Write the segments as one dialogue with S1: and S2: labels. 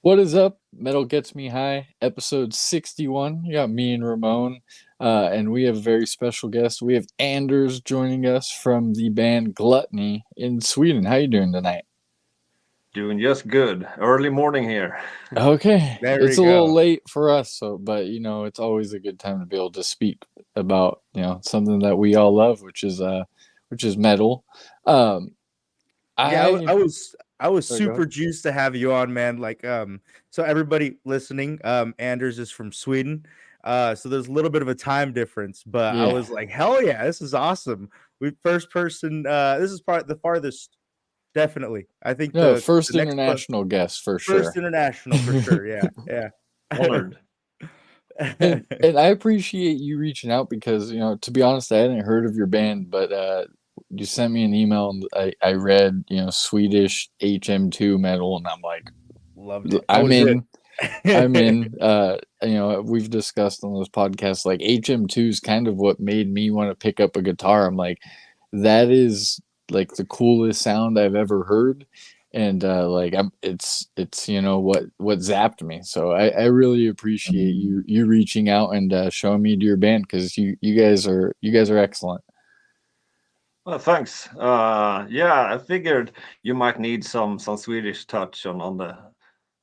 S1: What is up? Metal Gets Me High, episode 61. You got me and Ramon, and we have a very special guest. We have Anders joining us from the band Gluttony in Sweden. How you doing tonight?
S2: Doing just good. Early morning here.
S1: Okay,
S3: There
S1: it's
S3: we
S1: a little
S3: go.
S1: late for us, so but it's always a good time to be able to speak about something that we all love, which is metal. Um,
S3: Yeah,
S1: I
S3: I was
S1: sorry, go
S3: super
S1: ahead.
S3: juiced to have you on, man. So everybody listening, Anders is from Sweden. So there's a little bit of a time difference, but I
S1: Yeah,
S3: was like, hell yeah, this is awesome. We first person, this is part the farthest, definitely. I think
S1: no,
S3: the
S1: first
S3: next
S1: international guest for
S3: first
S1: sure.
S3: international for sure. Yeah, yeah.
S2: Honored.
S1: And I appreciate you reaching out because to be honest, I hadn't heard of your band, but you sent me an email and I read Swedish HM2 metal, and I'm like,
S3: Loved it. How
S1: I'm
S3: was it?
S1: in. I'm in. We've discussed on this podcast like HM2 is kind of what made me want to pick up a guitar. I'm like, that is like the coolest sound I've ever heard, and like it's what zapped me. So I really appreciate you reaching out and showing me to your band because you guys are excellent.
S2: Well, thanks. Yeah, I figured you might need some Swedish touch on the.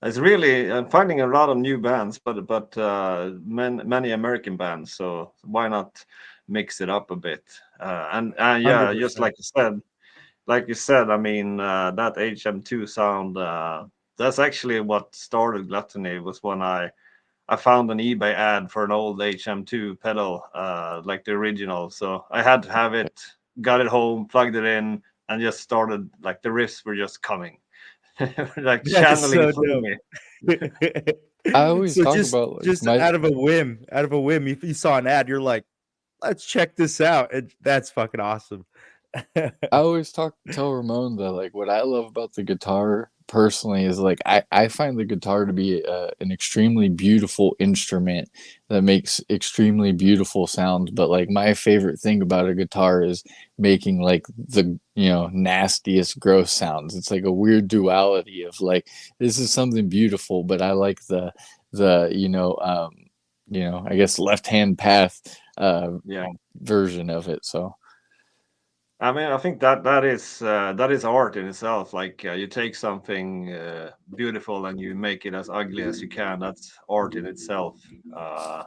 S2: It's really I'm finding a lot of new bands, but many American bands. So why not mix it up a bit? And yeah, just
S3: 100%.
S2: like you said, I mean that HM2 sound. That's actually what started Gluttony. Was when I found an eBay ad for an old HM2 pedal, like the original. So I had to have it, got it home, plugged it in, and just started. Like the riffs were just coming, like
S3: That is
S2: channeling
S3: so
S2: through
S3: dope.
S2: me.
S1: I always
S3: So
S1: talk about like
S3: just
S1: my
S3: out of a whim, if you saw an ad, you're like, let's check this out. And that's fucking awesome.
S1: I always tell Ramon that like what I love about the guitar personally is like I find the guitar to be an extremely beautiful instrument that makes extremely beautiful sounds. But like my favorite thing about a guitar is making like the nastiest gross sounds. It's like a weird duality of like this is something beautiful, but I like the I guess left hand path
S2: Yeah.
S1: version of it. So
S2: I mean, I think that is art in itself. Like you take something beautiful and you make it as ugly as you can. That's art in itself. Uh,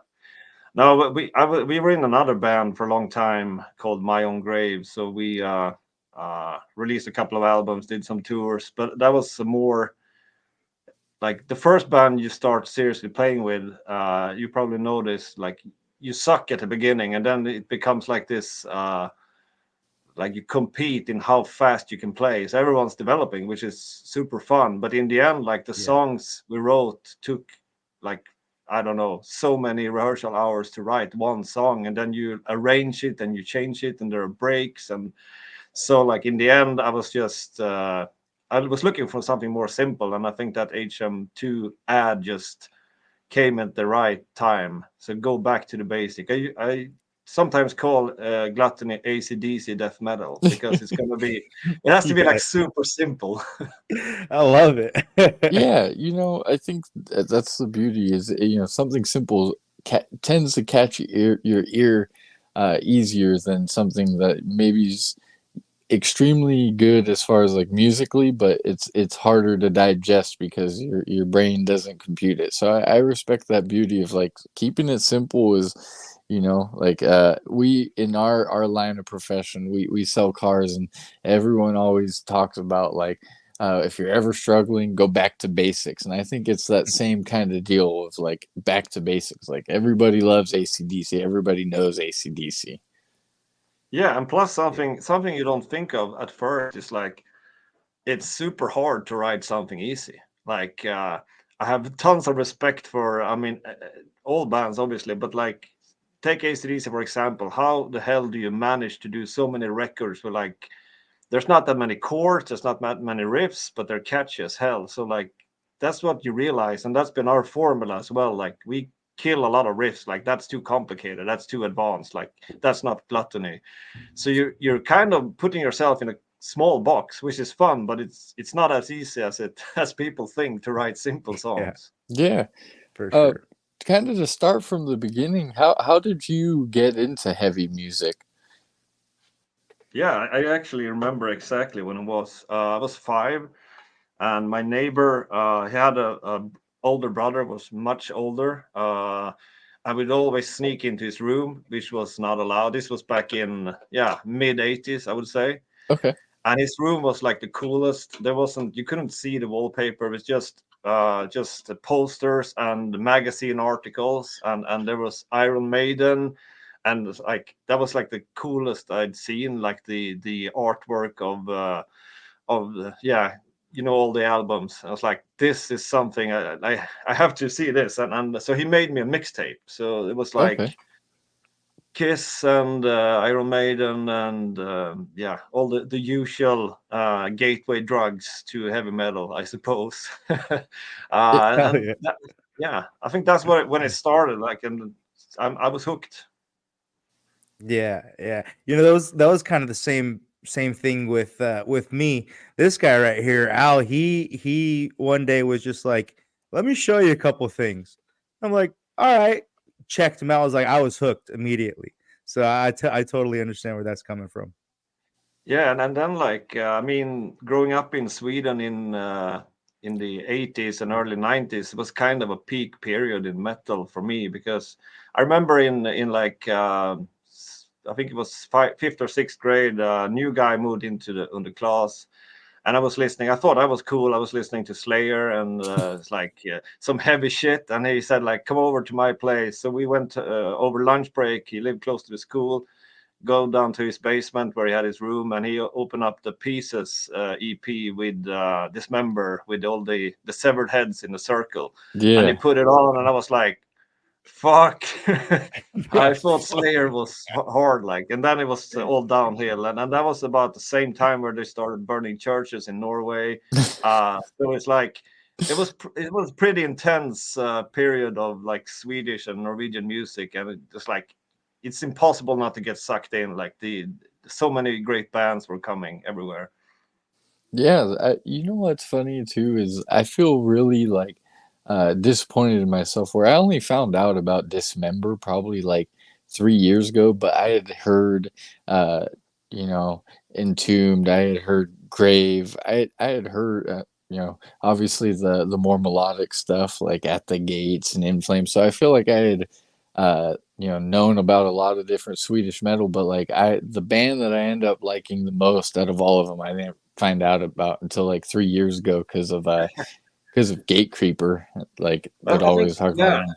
S2: No, but we were in another band for a long time called My Own Grave. So we released a couple of albums, did some tours, but that was more like the first band you start seriously playing with. You probably notice like you suck at the beginning, and then it becomes like this. Like you compete in how fast you can play. So everyone's developing, which is super fun. But in the end, like the
S3: Yeah.
S2: songs we wrote took like I don't know so many rehearsal hours to write one song, and then you arrange it and you change it, and there are breaks, and so like in the end, I was looking for something more simple, and I think that HM2 ad just came at the right time. So go back to the basic. I sometimes call Gluttony AC/DC death metal because it has to be like
S3: Yeah.
S2: super simple.
S3: I love it.
S1: yeah, I think that's the beauty is something simple tends to catch your ear easier than something that maybe is extremely good as far as like musically, but it's harder to digest because your brain doesn't compute it. So I respect that beauty of like keeping it simple is like we in our line of profession we sell cars, and everyone always talks about like if you're ever struggling, go back to basics. And I think it's that same kind of deal of like back to basics. Like everybody loves ACDC, everybody knows ACDC.
S2: Yeah, and plus
S3: Yeah.
S2: something you don't think of at first is like it's super hard to write something easy. Like I have tons of respect for, I mean, all bands obviously, but like take AC/DC for example. How the hell do you manage to do so many records with like there's not that many chords, there's not that many riffs, but they're catchy as hell. So like that's what you realize, and that's been our formula as well. Like we kill a lot of riffs, like that's too complicated, that's too advanced, like that's not Gluttony. So you're kind of putting yourself in a small box, which is fun, but it's not as easy as it as people think to write simple
S3: Yeah,
S2: songs.
S1: Yeah.
S3: for
S1: Uh,
S3: sure.
S1: Kind of to start from the beginning, how did you get into heavy music?
S2: Yeah, I actually remember exactly when it was. I was 5, and my neighbor, he had a older brother, was much older. I would always sneak into his room, which was not allowed. This was back in mid 80s, I would say.
S1: Okay.
S2: And his room was like the coolest. There wasn't, you couldn't see the wallpaper. It was just the posters and magazine articles, and there was Iron Maiden, and it was like that was like the coolest I'd seen. Like the artwork of all the albums. I was like, this is something I have to see this, and so he made me a mixtape. So it was
S1: Okay.
S2: like Kiss and Iron Maiden and all the usual gateway drugs to heavy metal, I suppose.
S1: Yeah.
S3: Hell
S2: And
S3: yeah.
S2: yeah, I think that's what when it started. Like, and I was hooked.
S3: Yeah, yeah. You know, that was kind of the same thing with me. This guy right here, Al, he one day was just like, "Let me show you a couple things." I'm like, "All right." Checked him out. I was like, I was hooked immediately. So I totally understand where that's coming from.
S2: Yeah, and then like I mean, growing up in Sweden in the 80s and early 90s was kind of a peak period in metal for me, because I remember in like I think it was fifth or sixth grade, a new guy moved into the class, and I was listening. I thought I was cool. I was listening to Slayer and it's like some heavy shit, and he said like, "Come over to my place." So we went over lunch break. He lived close to the school, go down to his basement where he had his room, and he opened up the Pieces EP with Dismember, with all the severed heads in a circle, and he
S1: Yeah.
S2: put it on, and I was like, "Fuck!" I
S3: Yeah,
S2: thought
S3: fuck
S2: Slayer
S3: yeah.
S2: was hard, like, and then it was all downhill, and that was about the same time where they started burning churches in Norway. So it's like it was pretty intense period of like Swedish and Norwegian music, and it just like it's impossible not to get sucked in. Like the so many great bands were coming everywhere.
S1: Yeah, you know what's funny too is I feel really like disappointed in myself where I only found out about Dismember probably like 3 years ago, but I had heard, uh, you know, Entombed, I had heard Grave, I had heard, obviously the more melodic stuff like At the Gates and In Flames. So I feel like I had, known about a lot of different Swedish metal, but like the band that I end up liking the most out of all of them, I didn't find out about until like 3 years ago because of Gate Creeper. Like would
S2: I think
S1: always talk about
S2: yeah,
S1: them.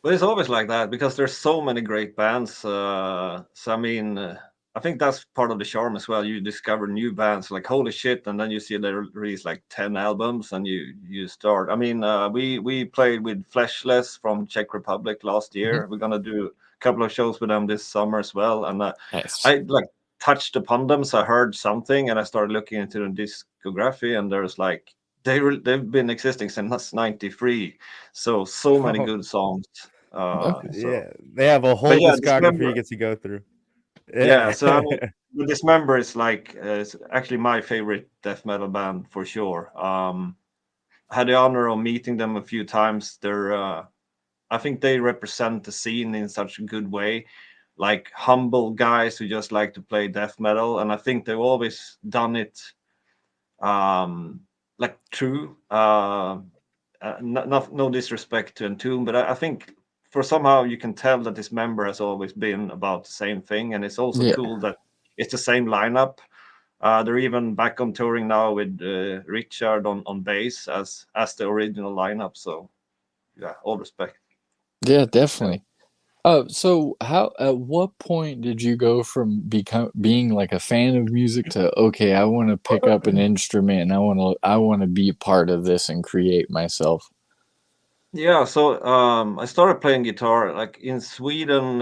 S2: but it's always like that because there's so many great bands. So I mean, I think that's part of the charm as well. You discover new bands, like holy shit, and then you see they release like 10 albums, and you start. I mean, we played with Fleshless from Czech Republic last
S1: Hmm.
S2: year. We're gonna do a couple of shows with them this summer as well, and
S1: Nice.
S2: I like touched upon them, so I heard something, and I started looking into the discography, and there's like they've been existing since '93, so many
S3: Oh,
S2: good songs.
S1: Okay.
S2: So,
S3: yeah. They have a
S2: but
S3: whole
S2: yeah,
S3: discography you
S2: Dismember.
S3: get to go through.
S2: Yeah,
S3: Yeah.
S2: so I mean, the Dismember is like it's actually my favorite death metal band for sure. I had the honor of meeting them a few times. I think they represent the scene in such a good way, like humble guys who just like to play death metal, and I think they've always done it like true. No disrespect to Entomb, but I think for somehow you can tell that this member has always been about the same thing, and it's also
S1: Yeah.
S2: cool that it's the same lineup. They're even back on touring now with Richard on bass as the original lineup. So yeah, all respect.
S1: Yeah,
S2: Yeah.
S1: definitely. So how at what point did you go from being like a fan of music to okay, I want to pick up an instrument and I want to be a part of this and create myself?
S2: Yeah, so I started playing guitar. Like in Sweden,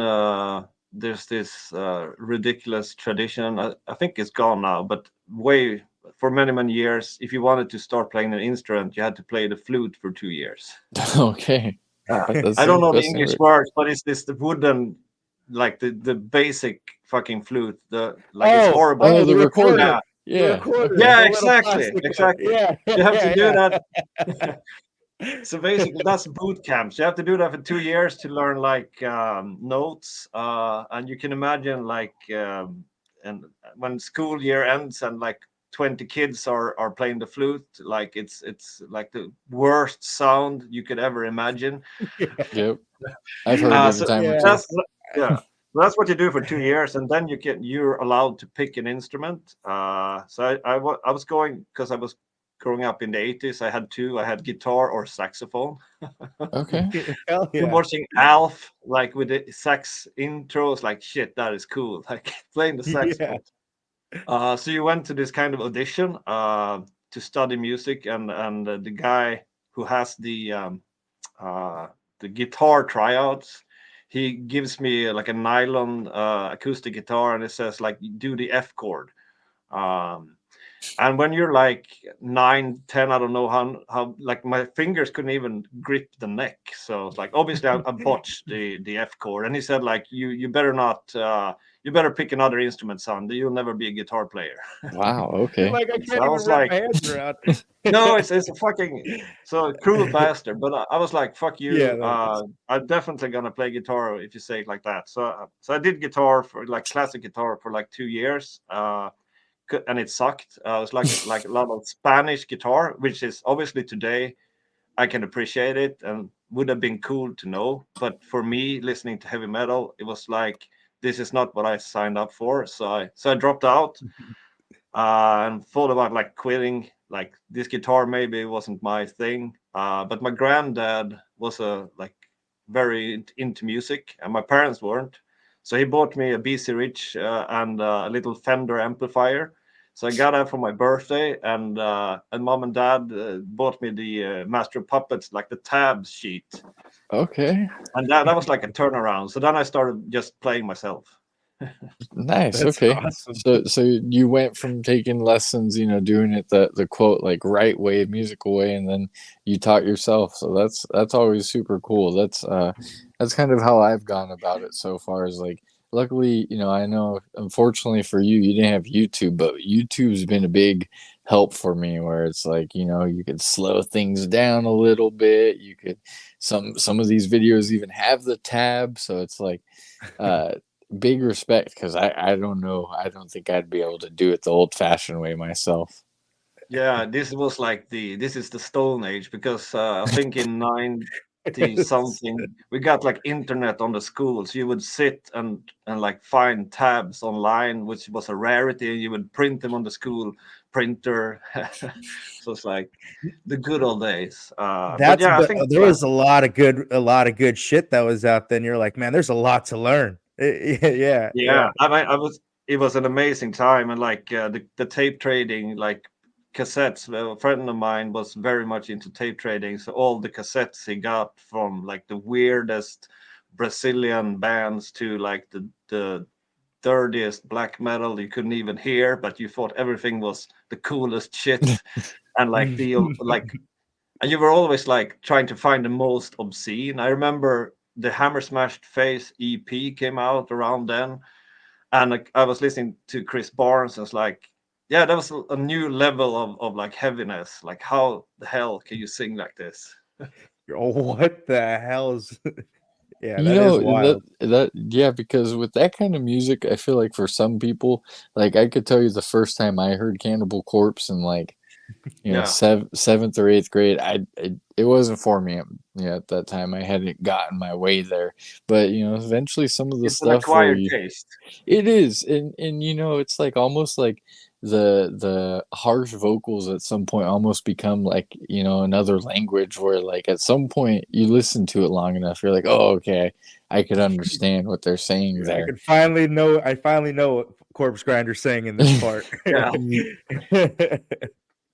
S2: there's this ridiculous tradition. I think it's gone now, but way for many, many years, if you wanted to start playing an instrument, you had to play the flute for 2 years.
S1: Okay.
S2: I don't know the
S1: That's
S2: English
S1: never.
S2: words, but it's this the wooden, like the basic fucking flute. The like it's
S3: Oh,
S2: horrible.
S1: Oh,
S3: oh, the
S1: the
S2: Yeah,
S1: recorder.
S3: recorder. with a
S1: Yeah.
S3: quarter,
S1: Okay.
S2: Yeah,
S3: a little
S2: exactly,
S3: plastic one.
S2: exactly.
S3: Yeah,
S2: You have to do
S3: yeah,
S2: that. So basically, that's boot camps. You have to do that for 2 years to learn like notes, and you can imagine like and when school year ends and like 20 kids are playing the flute, like it's like the worst sound you could ever imagine.
S3: yeah.
S1: Yep. I've heard it a
S2: So
S1: time or
S3: Yeah.
S1: two.
S2: that's yeah. That's what you do for 2 years, and then you're allowed to pick an instrument. So I was going because I was growing up in the 80s. I had two. I had guitar or saxophone.
S1: Okay.
S3: Hell
S2: Been
S3: yeah.
S2: watching Alf like with the sax intros, like shit, that is cool. Like playing the
S3: Yeah.
S2: saxophone. So you went to this kind of audition to study music, and the guy who has uh, the guitar tryouts, he gives me like a nylon acoustic guitar, and it says like do the F chord. Um, and when you're like 9, 10, I don't know how like my fingers couldn't even grip the neck. So it's like obviously I botched the F chord. And he said like you better not you better pick another instrument, son. You'll never be a guitar player.
S1: Wow.
S3: You're
S1: Okay.
S3: like, I
S2: So
S3: can't
S2: I
S3: even
S2: was
S3: wrap
S2: like,
S3: my hands around.
S2: no, it's a fucking so cruel bastard. But I was like, fuck
S3: Yeah,
S2: you.
S3: that is.
S2: I'm definitely gonna play guitar if you say it like that. So I did guitar for like classic guitar for like 2 years. And it sucked. It was like a lot of Spanish guitar, which is obviously today I can appreciate it and would have been cool to know. But for me, listening to heavy metal, it was like this is not what I signed up for. So I dropped out and thought about like quitting. Like this guitar maybe wasn't my thing. But my granddad was a like very into music, and my parents weren't. So he bought me a BC Rich and a little Fender amplifier. So I got that for my birthday, and mom and dad bought me the Master of Puppets, like the tabs sheet,
S1: Okay.
S2: and that was like a turnaround. So then I started just playing myself.
S1: Nice.
S3: That's
S1: Okay.
S3: awesome.
S1: So you went from taking lessons, doing it the quote like right way, musical way, and then you taught yourself. So that's always super cool. That's kind of how I've gone about it so far. Is like luckily, I know unfortunately for you, you didn't have YouTube, but YouTube's been a big help for me where it's like, you could slow things down a little bit. You could some of these videos even have the tab, so it's like uh big respect because I don't know. I don't think I'd be able to do it the old fashioned way myself.
S2: Yeah, this was like this is the Stone Age because I think in 90 something we got like internet on the schools. You would sit and like find tabs online, which was a rarity. You would print them on the school printer. So it's like the good old days. But
S3: That's
S2: yeah, I
S3: but
S2: think
S3: there was a lot of good shit that was out there, and you're like, man, there's a lot to learn. Yeah,
S2: yeah,
S3: yeah.
S2: I mean, I was. It was an amazing time, and like the tape trading, like cassettes. A friend of mine was very much into tape trading, so all the cassettes he got from like the weirdest Brazilian bands to like the dirtiest black metal you couldn't even hear, but you thought everything was the coolest shit, and like and you were always like trying to find the most obscene. I remember the Hammer Smashed Face EP came out around then, and like, I was listening to Chris Barnes, and it's like, yeah, that was a new level of like heaviness. Like, how the hell can you sing like this?
S3: Oh, what the hell is? Yeah,
S1: You
S3: that is
S1: know that
S3: wild.
S1: that yeah, because with that kind of music, I feel like for some people, like I could tell you the first time I heard Cannibal Corpse in like
S2: Yeah,
S1: seventh or eighth grade, it wasn't for me. At that time, I hadn't gotten my way there. But eventually, some of the
S2: it's an
S1: stuff where
S2: acquired
S1: you
S2: taste.
S1: it is, and it's like almost like the harsh vocals at some point almost become like another language where like at some point you listen to it long enough, you're like, oh, okay, I could understand what they're saying
S3: I
S1: there.
S3: could finally know. I finally know what Corpse Grinder's saying in this part.
S2: Yeah,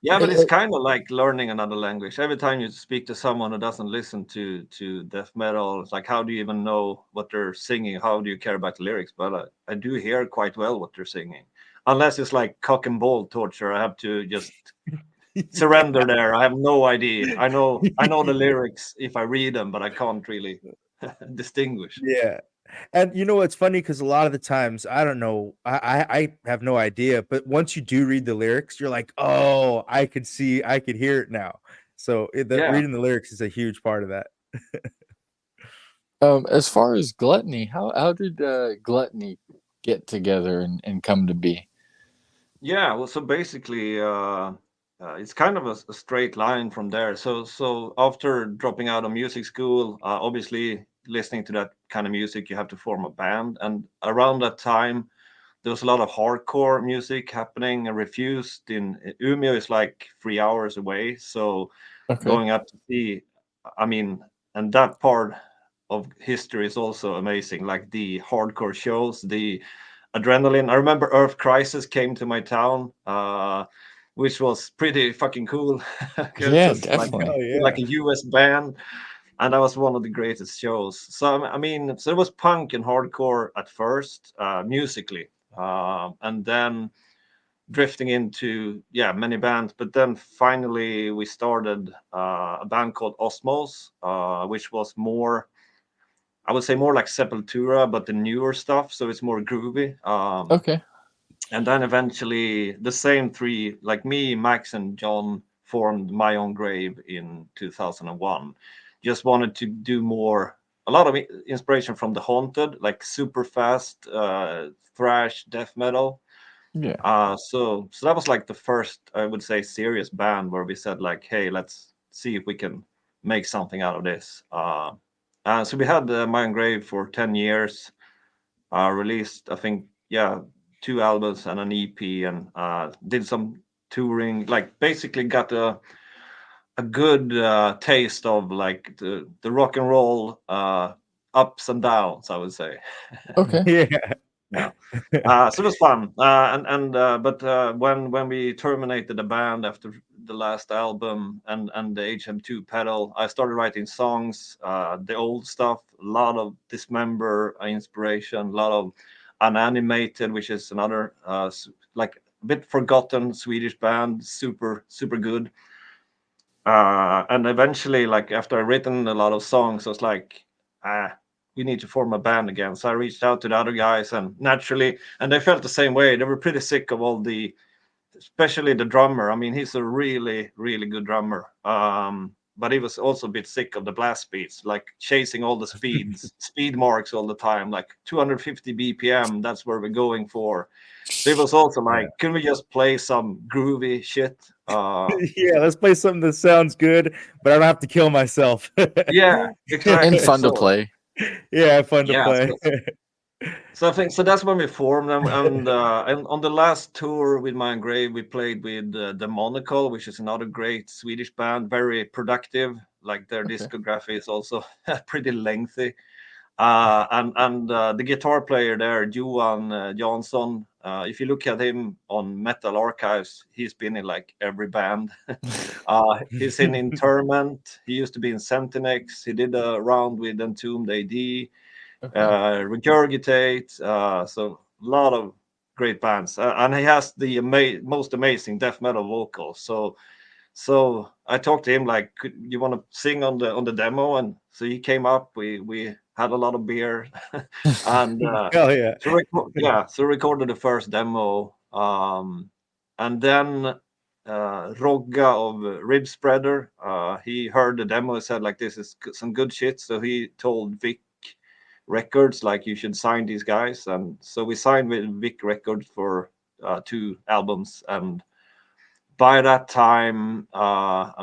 S2: yeah, but it's
S1: And,
S2: kind of like learning another language. Every time you speak to someone who doesn't listen to death metal, it's like, how do you even know what they're singing? How do you care about the lyrics? But I do hear quite well what they're singing, unless it's like cock and ball torture. I have to just surrender there. I have no idea. I know the lyrics if I read them, but I can't really distinguish.
S3: Yeah. And you know what's funny? Because a lot of the times, I don't know, I have no idea. But once you do read the lyrics, you're like, oh, I could see, I could hear it now. So
S2: Yeah.
S3: reading the lyrics is a huge part of that.
S1: As far as Gluttony, how did Gluttony get together and come to be?
S2: Yeah, well, so basically, it's kind of a straight line from there. So after dropping out of music school, obviously listening to that kind of music, you have to form a band. And around that time, there was a lot of hardcore music happening. And Refused in Umeå is like 3 hours away. So
S1: Okay.
S2: going up to see, I mean, and that part of history is also amazing. Like the hardcore shows, the adrenaline. I remember Earth Crisis came to my town, which was pretty fucking cool.
S1: Yeah,
S2: Just
S1: definitely.
S3: Oh
S2: like
S3: yeah.
S2: a US band, and that was one of the greatest shows. So I mean, so it was punk and hardcore at first, musically, and then drifting into many bands. But then finally we started a band called Osmos, which was more, I would say, more like Sepultura, but the newer stuff. So it's more groovy.
S1: Okay.
S2: And then eventually the same three, like me, Max, and John, formed My Own Grave in 2001. Just wanted to do more, a lot of inspiration from the Haunted, like super fast thrash death metal.
S1: Yeah.
S2: So that was like the first, I would say, serious band where we said like, hey, let's see if we can make something out of this. So we had My Own Grave for 10 years, released, I think, 2 albums and an EP, and did some touring. Like basically got a good taste of like the rock and roll ups and downs, I would say.
S1: Okay.
S3: Yeah.
S2: Yeah. So it was fun. But when we terminated the band after the last album and the HM2 pedal, I started writing songs, the old stuff, a lot of Dismember inspiration, a lot of Unanimated, which is another like a bit forgotten Swedish band, super good. And eventually, like after I written a lot of songs, I was like, we need to form a band again. So I reached out to the other guys, and naturally, and they felt the same way. They were pretty sick of all the, especially the drummer. I mean, he's a really good drummer. But he was also a bit sick of the blast beats, like chasing all the speed marks all the time, like 250 BPM. That's where we're going for. So it was also
S3: Yeah.
S2: like, can we just play some groovy shit?
S3: Yeah, let's play something that sounds good, but I don't have to kill myself.
S2: Yeah,
S1: And
S2: exactly.
S1: fun to
S2: So
S1: play.
S3: Yeah, fun to
S2: yeah,
S3: play.
S2: so I think so. That's when we formed them, and on the last tour with My Grave, we played with the Monocle, which is another great Swedish band, very productive. Like their
S1: Okay.
S2: discography is also pretty lengthy. And the guitar player there, Johan Jansson, if you look at him on Metal Archives, he's been in like every band. He's in Interment. He used to be in Centinex. He did a round with Entombed AD,
S1: Okay.
S2: Regurgitate. So a lot of great bands, and he has the most amazing death metal vocals. So I talked to him like, you want to sing on the demo? And so he came up. We had a lot of beer, and
S3: Hell yeah.
S2: so recorded the first demo, and then Rogga of Rib Spreader, he heard the demo and said like, this is some good shit. So he told Vic Records like, you should sign these guys, and so we signed with Vic Records for 2 albums. And by that time,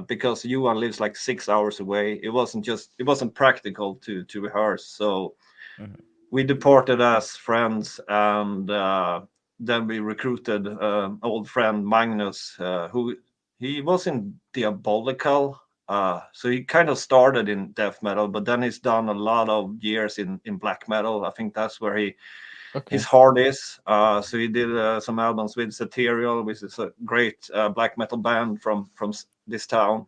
S2: because Johan lives like 6 hours away, it wasn't practical to rehearse. So
S3: Mhm.
S2: we departed as friends, and then we recruited old friend Magnus, who he was in Diabolical. So he kind of started in death metal, but then he's done a lot of years in black metal. I think that's where his
S1: Okay.
S2: heart is. So he did some albums with Saterial, which is a great black metal band from this town.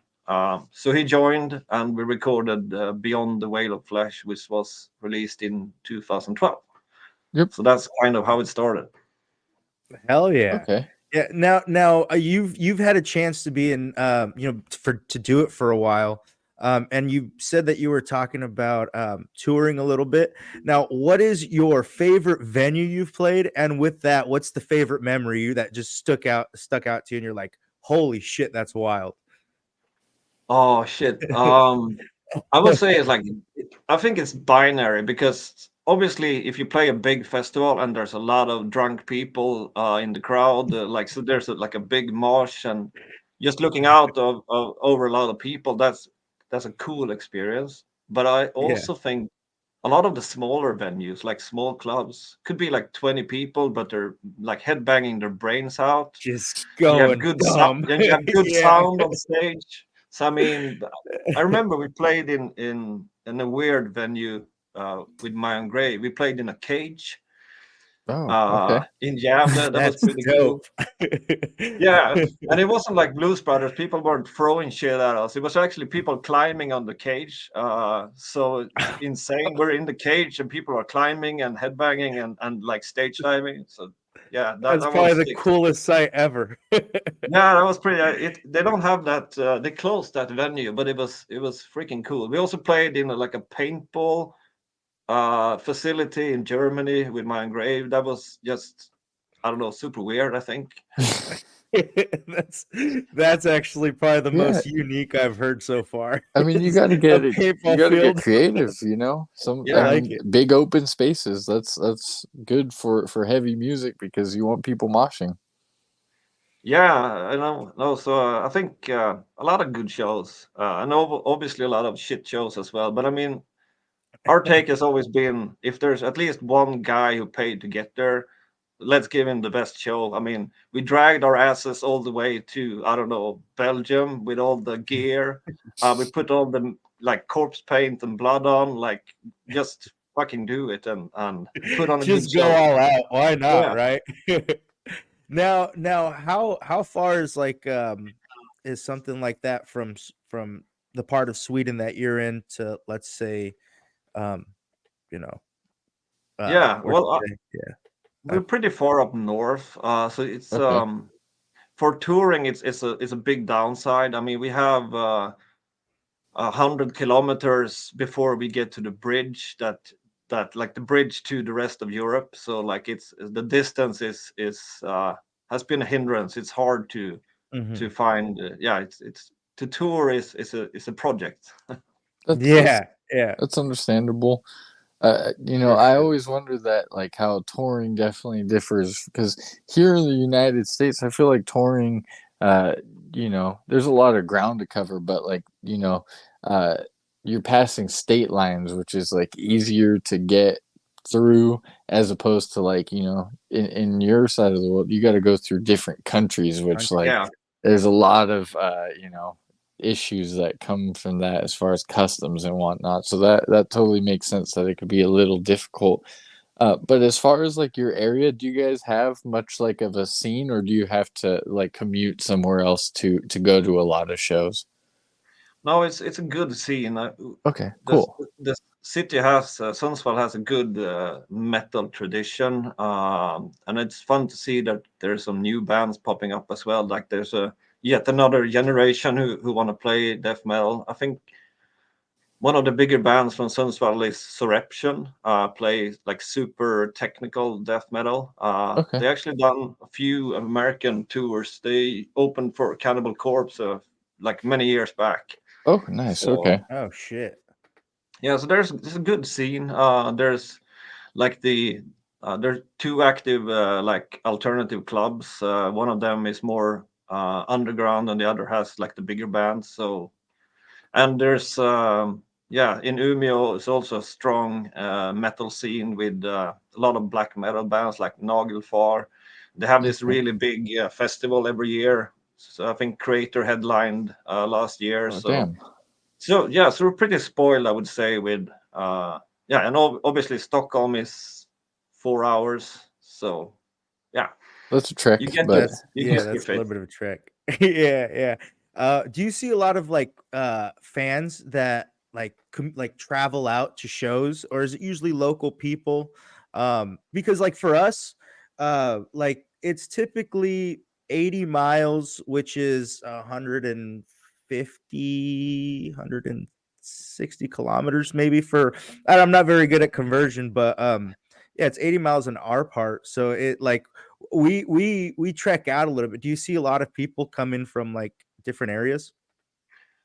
S2: So he joined, and we recorded Beyond the Veil of Flesh, which was released in 2012.
S1: Yep.
S2: So that's kind of how it started.
S3: Hell yeah.
S1: Okay.
S3: Yeah. Now, you've had a chance to be in, to do it for a while. And you said that you were talking about touring a little bit. Now, what is your favorite venue you've played? And with that, what's the favorite memory that just stuck out to you and you're like, holy shit, that's wild.
S2: Oh shit. I would say it's like I think it's binary because obviously if you play a big festival and there's a lot of drunk people in the crowd, like so there's like a big mosh and just looking out of over a lot of people, that's a cool experience. But I
S3: Yeah.
S2: also think a lot of the smaller venues, like small clubs, could be like 20 people, but they're like headbanging their brains out.
S3: Just
S2: And you have
S3: going
S2: good sound,
S3: dumb.
S2: and you have good
S3: Yeah.
S2: sound on stage. So I mean, I remember we played in a weird venue with Mgmh. We played in a cage
S1: Oh, okay.
S2: in Gävle. That was
S3: That's
S2: pretty cool.
S3: dope.
S2: Yeah, and it wasn't like Blues Brothers. People weren't throwing shit at us. It was actually people climbing on the cage. So it's insane. We're in the cage and people are climbing and headbanging and like stage diving. So yeah,
S3: That's
S2: that
S3: probably
S2: was
S3: the
S2: sick.
S3: coolest sight ever.
S2: Yeah, that was pretty. They don't have that. They closed that venue, but it was freaking cool. We also played in like a paintball facility in Germany with my grave. That was just I don't know, super weird. I think.
S3: that's that's actually probably the
S1: Yeah,
S3: most unique I've heard so far.
S1: I mean,
S3: Is a
S1: you
S3: paintball
S1: got to get
S3: field.
S1: creative,
S3: I
S2: Yeah,
S3: like it.
S1: big open spaces. That's good for heavy music because you want people moshing.
S2: yeah. I know. No, so I think a lot of good shows. I know obviously a lot of shit shows as well. But I mean, our take has always been if there's at least one guy who paid to get there, let's give him the best show. I mean, we dragged our asses all the way to I don't know Belgium with all the gear. We put all the like corpse paint and blood on. Like, just fucking do it and put on a good
S3: Just go
S2: show.
S3: all out. Why not,
S2: Yeah.
S3: right? Now how far is like is something like that from the part of Sweden that you're in to, let's say, um you know,
S2: Yeah.
S3: where
S2: Well,
S3: yeah.
S2: we're pretty far up north. So it's
S1: Okay.
S2: for touring, it's a big downside. I mean, we have 100 kilometers before we get to the bridge that like the bridge to the rest of Europe. So like it's the distance is has been a hindrance. It's hard to
S3: Mhm.
S2: find. Yeah, it's to tour is a project.
S1: That's that's
S3: Yeah, yeah.
S1: that's understandable.
S3: For
S1: I
S3: sure.
S1: always wonder that, like, how touring definitely differs because here in the United States, I feel like touring, uh, there's a lot of ground to cover, but like, uh, you're passing state lines, which is like easier to get through as opposed to like, in your side of the world, you got to go through different countries, which like
S2: Yeah,
S1: there's a lot of, issues that come from that as far as customs and whatnot. So that totally makes sense that it could be a little difficult. But as far as like your area, do you guys have much like of a scene, or do you have to like commute somewhere else to go to a lot of shows?
S2: no, it's a good scene.
S1: Okay,
S2: The
S1: cool.
S2: the city has Sundsvall has a good metal tradition, and it's fun to see that there's some new bands popping up as well. Like there's a yet another generation who want to play death metal. I think one of the bigger bands from Sundsvall is Surreption, play like super technical death metal.
S1: Okay.
S2: They actually done a few American tours. They opened for Cannibal Corpse like many years back.
S1: Oh, nice.
S2: So
S1: Okay.
S3: Oh shit.
S2: yeah, so there's a good scene. There's like there's two active like alternative clubs. One of them is more underground, and the other has like the bigger bands. So and there's yeah, in Umeå it's also a strong metal scene with a lot of black metal bands like Nagelfar. They have this
S1: Okay.
S2: really big festival every year. So I think Creator headlined last year.
S1: Oh,
S2: So
S1: damn.
S2: so yeah, so we're pretty spoiled, I would say, with yeah, and obviously Stockholm is 4 hours. So yeah,
S1: That's a trick,
S2: you get to
S1: but
S2: you can
S3: That's
S2: skip
S3: a
S2: it.
S3: little bit of a trick. Yeah, yeah. Do you see a lot of like fans that like like travel out to shows, or is it usually local people? Because like for us, like it's typically 80 miles, which is 160 kilometers maybe for, I'm not very good at conversion, but yeah, it's 80 miles in our part. So it like we trek out a little bit. Do you see a lot of people come in from like different areas?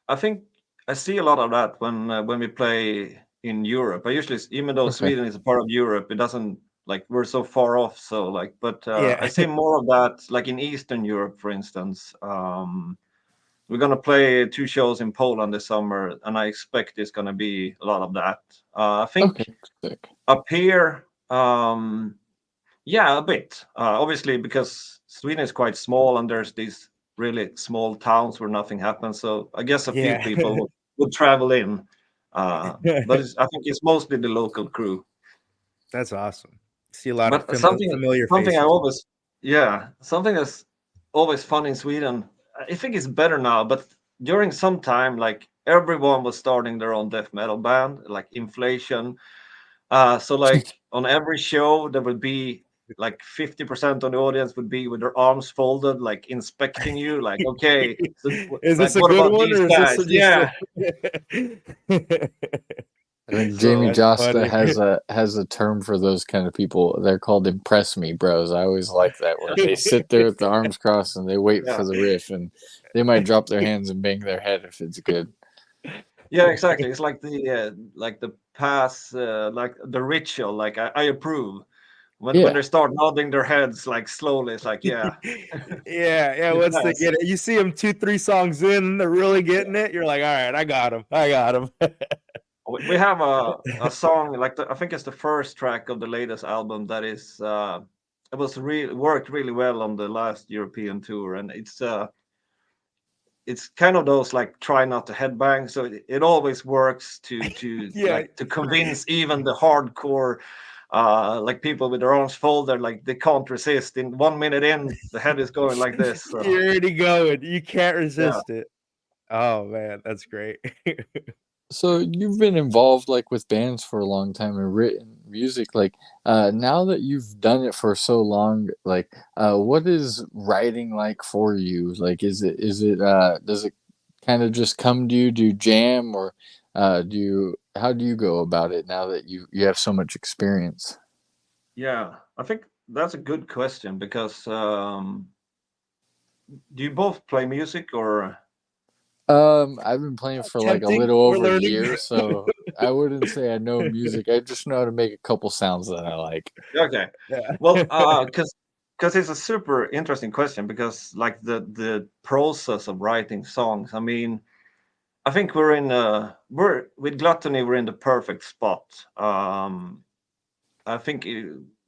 S2: I think I see a lot of that when we play in Europe. I usually, even though
S1: Okay.
S2: Sweden is a part of Europe, it doesn't like we're so far off. So like, but
S3: Yeah.
S2: I see more of that like in Eastern Europe, for instance. We're gonna play 2 shows in Poland this summer, and I expect there's gonna be a lot of that. I think
S1: Okay. Sick.
S2: up here, yeah, a bit. Obviously, because Sweden is quite small, and there's these really small towns where nothing happens. So I guess a few
S3: Yeah.
S2: people would travel in, but I think it's mostly the local crew.
S3: That's awesome. See a lot of
S2: But something,
S3: familiar
S2: something I
S3: faces.
S2: always, yeah, something that's always fun in Sweden. I think it's better now, but during some time, like everyone was starting their own death metal band, like inflation. So like on every show, there would be like 50% of the audience would be with their arms folded, like inspecting you, like, okay, so
S3: Is
S2: like
S3: this a
S2: what
S3: good
S2: about
S3: one
S2: these
S3: or is this
S2: guys?
S3: just
S2: Yeah.
S3: a...
S1: I think Jamie
S2: So
S3: That's
S1: Josta
S3: funny.
S1: has a term for those kind of people. They're called impress me bros. I always like that where they sit there with the arms crossed and they wait
S2: yeah,
S1: for the riff and they might drop their hands and bang their head if it's good.
S2: yeah, exactly. It's like the pass, like the ritual. Like I approve when
S1: Yeah.
S2: they start nodding their heads like slowly. It's like yeah,
S3: Yeah,
S2: you
S3: once they
S2: pass.
S3: get it, you see them 2-3 songs in, they're really getting it. You're like, all right, I got him.
S2: We have a song like I think it's the first track of the latest album that is it was really worked really well on the last European tour, and it's kind of those like try not to headbang, so it always works to
S3: Yeah,
S2: like to convince even the hardcore like people with their arms folded, like they can't resist. In 1 minute in, the head is going like this. So
S3: you're already going. You can't
S2: yeah,
S3: resist it. Oh man, that's great.
S1: So you've been involved like with bands for a long time and written music. Like now that you've done it for so long, like what is writing like for you? Like is it does it kind of just come to you? Do you jam or do you how do you go about it now that you have so much experience?
S2: yeah, I think that's a good question because do you both play music or
S1: I've been playing for like a
S3: Tempting.
S1: little
S3: We're
S1: over a
S3: learning.
S1: year, so I wouldn't say I know music. I just know how to make a couple sounds that I like.
S2: okay?
S3: Yeah.
S2: Well, because it's a super interesting question because like the process of writing songs. I mean, I think we're with Gluttony, we're in the perfect spot. I think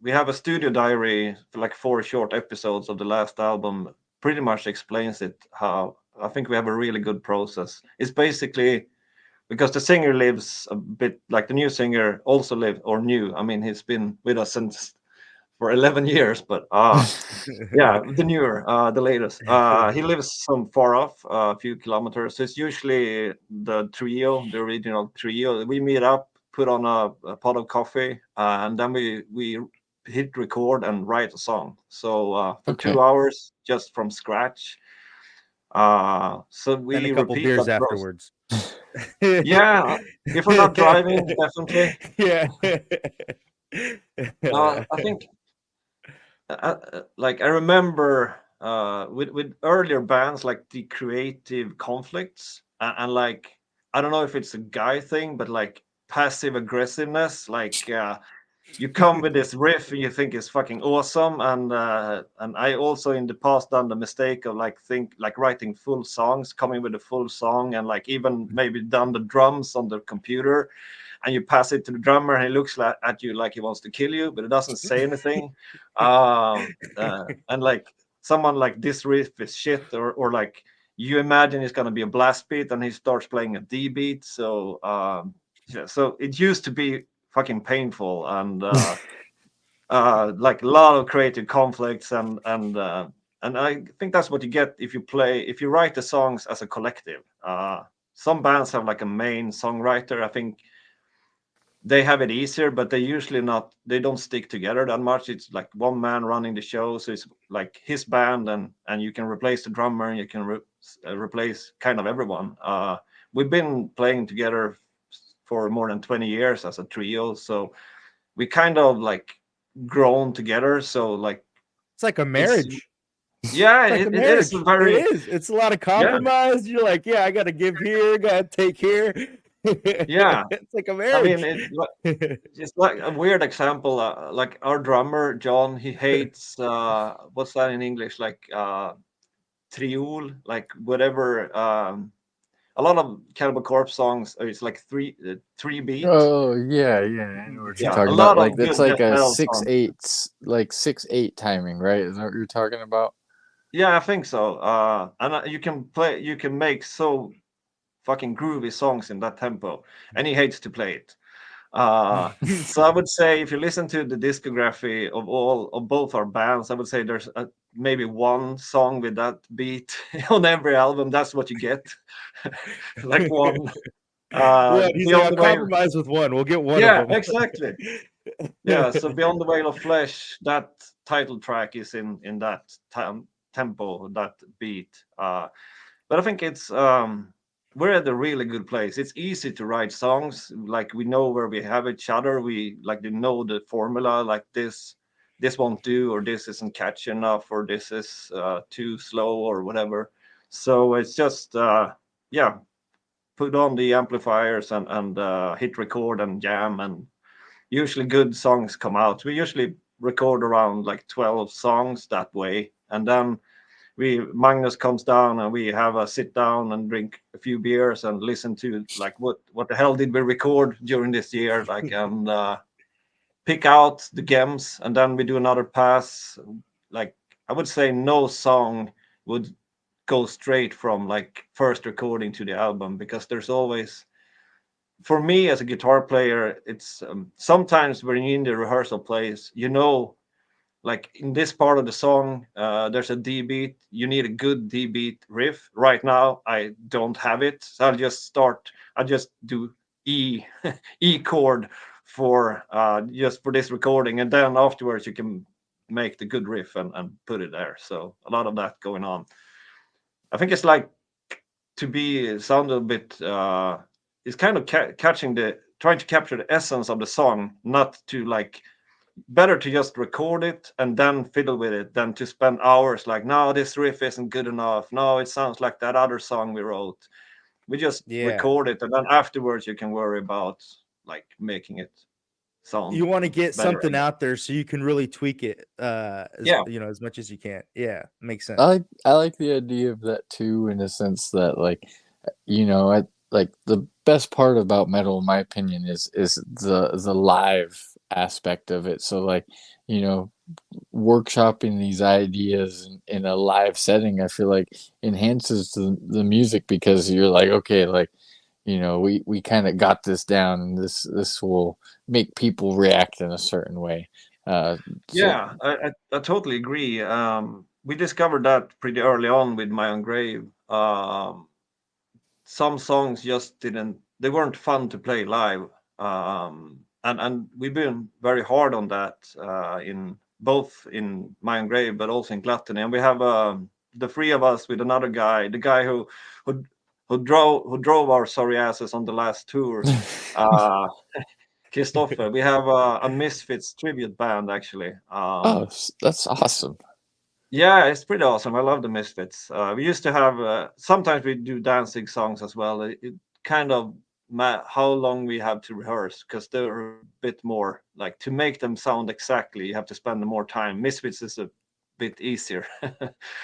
S2: we have a studio diary for like 4 short episodes of the last album. Pretty much explains it. How I think we have a really good process. It's basically because the singer lives a bit like the new singer also live or new. I mean, he's been with us since for 11 years, but yeah, the newer, the latest. He lives some far off, a few kilometers. So it's usually the trio, the original trio. We meet up, put on a pot of coffee, and then we hit record and write a song. So for
S1: Okay.
S2: 2 hours, just from scratch. So
S3: Then a
S2: we
S3: couple
S2: repeat
S3: beers
S2: that process.
S3: afterwards.
S2: Yeah, if we're not driving, definitely.
S3: Yeah.
S2: I think like I remember with earlier bands like the creative conflicts and like I don't know if it's a guy thing, but like passive aggressiveness, like you come with this riff and you think it's fucking awesome, and I also in the past done the mistake of like think like writing full songs, coming with a full song, and like even maybe done the drums on the computer, and you pass it to the drummer and he looks at you like he wants to kill you, but it doesn't say anything. And like someone like this riff is shit, or like you imagine it's gonna be a blast beat and he starts playing a D beat. So yeah, so it used to be fucking painful and like a lot of creative conflicts and I think that's what you get if you write the songs as a collective. Some bands have like a main songwriter. I think they have it easier, but they don't stick together that much. It's like one man running the show, so it's like his band, and you can replace the drummer, and you can replace kind of everyone. We've been playing together for more than 20 years as a trio, so we kind of like grown together. So like
S3: It's like a
S2: it's
S3: marriage.
S2: yeah,
S3: It's like a
S2: it is
S3: marriage.
S2: very
S3: It is. It's a lot of
S2: yeah
S3: compromise. You're like, yeah, I got to give here, got to take here.
S2: yeah.
S3: It's like a
S2: I mean,
S3: marriage.
S2: it's like a weird example. Like our drummer John, he hates what's that in English? Like triol, like whatever. A lot of Cannibal Corpse songs, it's like three beat.
S1: Oh yeah, yeah, I know what you're
S2: Yeah, a
S1: talking about.
S2: lot
S1: Like
S2: of
S1: it's
S2: good
S1: like
S2: death
S1: a
S2: metal
S1: six
S2: songs.
S1: eight, like 6/8 timing, right? Is that what you're talking about?
S2: Yeah, I think so. And you can make so fucking groovy songs in that tempo, and he hates to play it. So I would say if you listen to the discography of both our bands, I would say there's maybe one song with that beat on every album. That's what you get, like one.
S3: One. He's like,
S2: Beyond
S3: I'll
S2: the Veil.
S3: compromise with one. We'll get one of
S2: Yeah,
S3: them.
S2: exactly. Yeah, so Beyond the Veil of Flesh, that title track is in that tempo, that beat. But I think it's we're at a really good place. It's easy to write songs. Like we know where we have each other. We like to know the formula. Like this won't do, or this isn't catchy enough, or this is too slow, or whatever. So it's just yeah, put on the amplifiers and hit record and jam, and usually good songs come out. We usually record around like 12 songs that way, and then we Magnus comes down and we have a sit down and drink a few beers and listen to like what the hell did we record during this year, like, and pick out the gems, and then we do another pass. Like I would say no song would go straight from like first recording to the album, because there's always, for me as a guitar player, it's sometimes when you're in the rehearsal place, like in this part of the song, there's a D beat. You need a good D beat riff. Right now, I don't have it, so I just do E E chord for just for this recording, and then afterwards you can make the good riff and put it there. So a lot of that going on. I think it's like to be sound a bit. It's kind of catching trying to capture the essence of the song, not to like, better to just record it and then fiddle with it than to spend hours like, no, this riff isn't good enough, no, it sounds like that other song we wrote. We just
S3: Yeah.
S2: record it, and then afterwards you can worry about like making it sound
S3: You want to get
S2: better, I
S3: something
S2: guess.
S3: out there so you can really tweak it as
S2: Yeah,
S3: as much as you can. Yeah, makes
S1: I
S3: sense.
S1: like I like the idea of that too, in a sense that like, I like the best part about metal, in my opinion, is the live aspect of it. So like, you know, workshopping these ideas in a live setting, I feel like enhances the music, because you're like, okay, like, we kind of got this down, and this will make people react in a certain way. So
S2: yeah, I totally agree. We discovered that pretty early on with my own grave. Some songs just didn't, they weren't fun to play live, and we've been very hard on that, in both in my own grave but also in Gluttony. And we have the three of us with another guy, the guy who who drove our sorry asses on the last tour, uh Christopher. We have a Misfits tribute band, actually.
S1: oh, that's awesome.
S2: Yeah, it's pretty awesome. I love the Misfits. We used to have sometimes we do dancing songs as well. It kind of how long we have to rehearse, because they're a bit more like, to make them sound exactly, you have to spend more time. Misfits is a bit easier.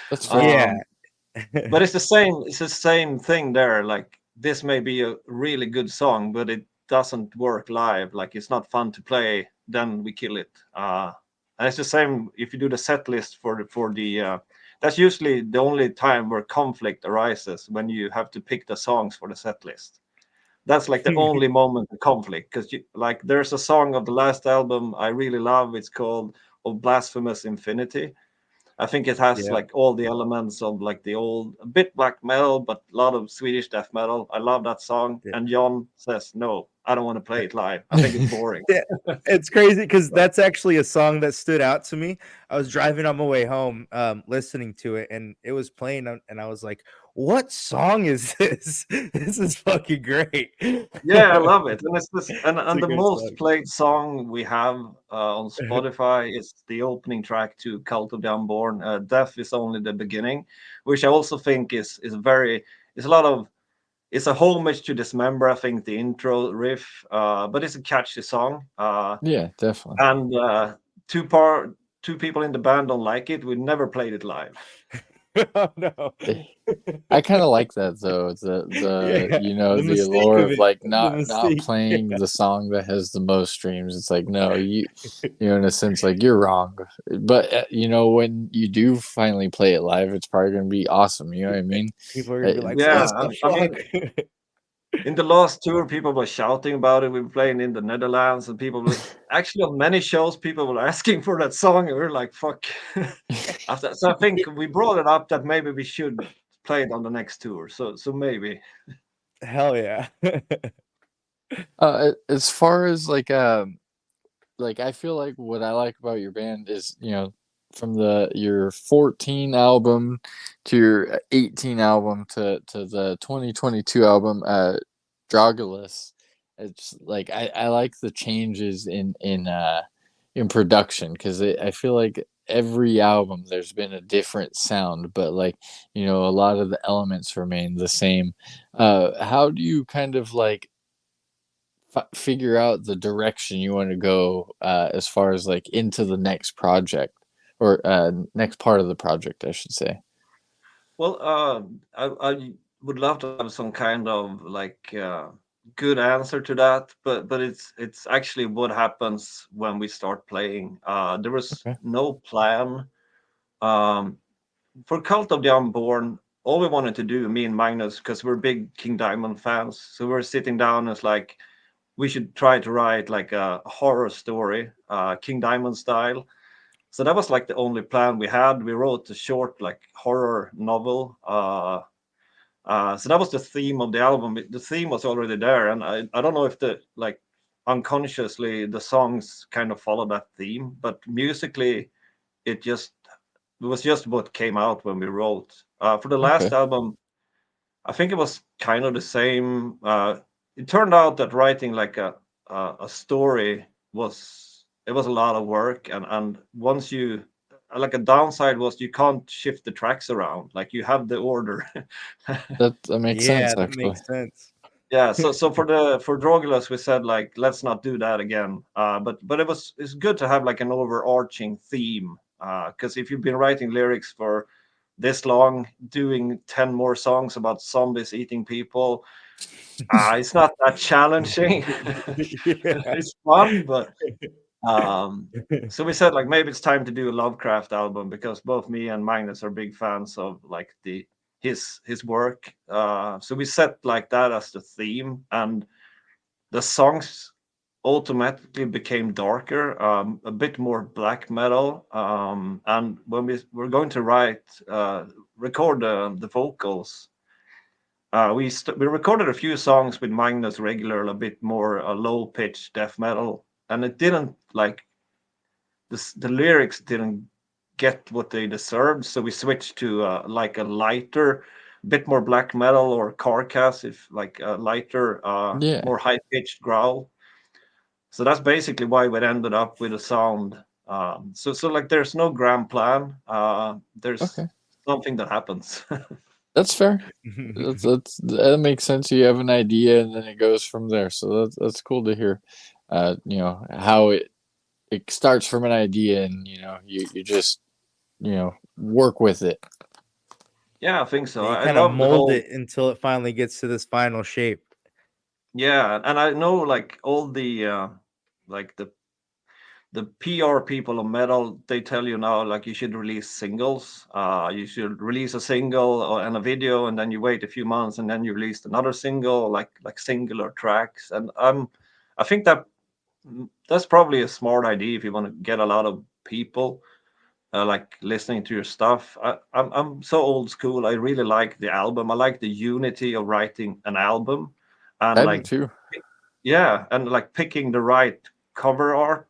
S1: That's fair.
S3: Yeah.
S2: um, but it's the same. It's the same thing there. Like this may be a really good song, but it doesn't work live. Like it's not fun to play. Then we kill it. And it's the same if you do the set list for the. That's usually the only time where conflict arises, when you have to pick the songs for the set list. That's like the only moment of conflict, because like there's a song of the last album I really love. It's called "Of Blasphemous Infinity." I think it has
S3: Yeah.
S2: like all the elements of like the old, a bit black metal, but a lot of Swedish death metal. I love that song.
S3: Yeah.
S2: And John says, no, I don't want to play it live. I think it's boring.
S3: Yeah, it's crazy because that's actually a song that stood out to me. I was driving on my way home, listening to it, and it was playing, and I was like, "What song is this? This is fucking great."
S2: Yeah, I love it. And it's this,
S3: It's
S2: and
S3: a
S2: the
S3: good
S2: most
S3: song.
S2: played song we have on Spotify is the opening track to Cult of the Unborn. Death is only the beginning, which I also think is very, it's a lot of, it's a homage to Dismember. I think the intro riff, but it's a catchy song.
S1: Yeah, definitely.
S2: And two part two people in the band don't like it. We never played it live.
S3: Oh no.
S1: I kind of like that though. The
S3: Yeah,
S1: you know
S3: the
S1: the
S3: mistake
S1: allure
S3: of
S1: of
S3: it.
S1: like
S3: The
S1: not
S3: mistake.
S1: playing the song that has the most streams. It's like no, you know in a sense like you're wrong. But you know when you do finally play it live, it's probably gonna be awesome. You know what I mean?
S3: People are gonna be like,
S2: Yeah,
S3: "What the
S2: I mean,
S3: fuck?"
S2: in the last tour, people were shouting about it. We were playing in the Netherlands, and people were actually on many shows. People were asking for that song, and we were like, "Fuck!" After, so I think we brought it up that maybe we should play it on the next tour. So maybe.
S3: Hell yeah.
S1: As far as like I feel like what I like about your band is you know from the your 14 album to your 18 album to the 2022 album Drogulus. It's like I like the changes in production because I feel like every album there's been a different sound but like you know a lot of the elements remain the same. How do you kind of like figure out the direction you want to go as far as like into the next project or next part of the project, I should say.
S2: Well, I would love to have some kind of like good answer to that, but it's actually what happens when we start playing. There was
S1: Okay.
S2: no plan. Um, for Cult of the Unborn, all we wanted to do, me and Magnus, because we're big King Diamond fans, so we're sitting down and it's like we should try to write like a horror story, King Diamond style. So that was like the only plan we had. We wrote a short like horror novel. So that was the theme of the album. The theme was already there, and I don't know if the like unconsciously the songs kind of follow that theme, but musically it just it was just what came out when we wrote. For the last
S1: Okay.
S2: album, I think it was kind of the same. It turned out that writing like a story was a lot of work, and once you like a downside was you can't shift the tracks around. Like you have the order.
S1: That makes
S3: Yeah,
S1: sense
S3: that
S1: actually.
S3: makes sense.
S2: Yeah, so for Drogulus we said like let's not do that again. But it's good to have like an overarching theme. Because if you've been writing lyrics for this long, doing 10 more songs about zombies eating people, it's not that challenging.
S3: Yeah.
S2: It's fun, but so we said like maybe it's time to do a Lovecraft album because both me and Magnus are big fans of like the his work. So we set like that as the theme, and the songs automatically became darker, a bit more black metal. And when we were going to record the vocals, we recorded a few songs with Magnus regular, a bit more low pitch death metal, and it didn't like the lyrics didn't get what they deserved, so we switched to like a lighter, bit more black metal or carcass, if like a lighter,
S1: Yeah.
S2: more high pitched growl. So that's basically why we ended up with a sound. So like there's no grand plan. There's
S1: Okay.
S2: something that happens.
S1: That's fair. That makes sense. You have an idea and then it goes from there. So that's cool to hear. You know how it starts from an idea and you know you just you know work with it.
S2: Yeah, I think so.
S3: Yeah, you
S2: I
S3: kind of
S2: love the
S3: mold
S2: whole.
S3: it until it finally gets to this final shape.
S2: Yeah, and I know like all the like the PR people of metal, they tell you now like you should release singles. You should release a single and a video, and then you wait a few months, and then you release another single, like singular tracks. And I think that's probably a smart idea if you want to get a lot of people. like listening to your stuff. I'm so old school. I really like the album. I like the unity of writing an album, and
S1: I do
S2: like
S1: too.
S2: yeah, and like picking the right cover art,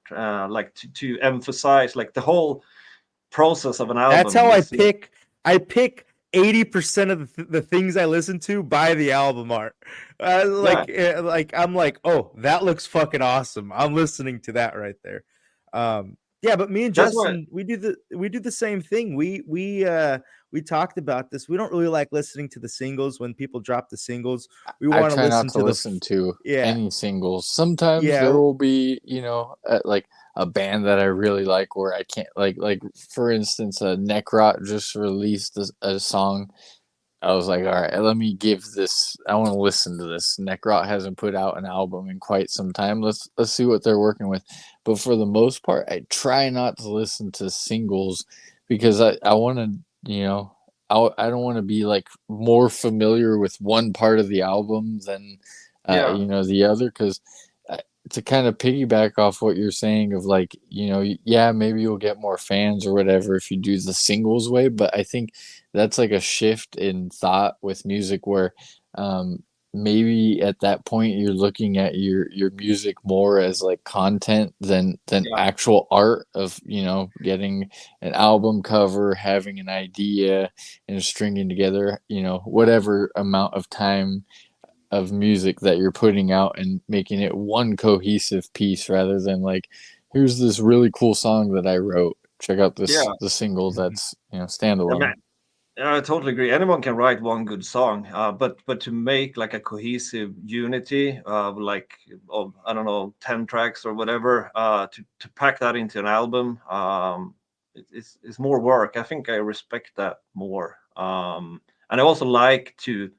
S2: like to emphasize like the whole process of an
S3: That's
S2: album
S3: how I
S2: is
S3: pick. I pick 80% of the things I listen to by the album art.
S2: yeah.
S3: Like I'm like, oh, that looks fucking awesome. I'm listening to that right there. Yeah, but me and
S2: That's why
S3: Justin, we do the same thing. We talked about this. We don't really like listening to the singles when people drop the singles. We
S1: I
S3: want to
S1: try not
S3: listen
S1: to
S3: to
S1: listen to
S3: yeah,
S1: any singles. Sometimes there
S3: yeah.
S1: will be, like a band that I really like where I can't like for instance, Necrot just released a song. I was like, all right, let me give this. I want to listen to this. Necrot hasn't put out an album in quite some time. Let's see what they're working with. But for the most part, I try not to listen to singles because I want to, I don't want to be like more familiar with one part of the album than,
S2: yeah,
S1: the other. Because to kind of piggyback off what you're saying of like, yeah, maybe you'll get more fans or whatever if you do the singles way. But I think that's like a shift in thought with music where um, maybe at that point you're looking at your music more as like content than
S2: yeah,
S1: actual art of getting an album cover, having an idea, and stringing together whatever amount of time of music that you're putting out and making it one cohesive piece rather than like here's this really cool song that I wrote, check out this
S2: yeah.
S1: the single
S3: Mhm.
S1: that's
S2: I mean,
S1: standalone.
S2: I totally agree. Anyone can write one good song, but to make like a cohesive unity, like of I don't know, 10 tracks or whatever, to pack that into an album, it's more work. I think I respect that more, and I also like to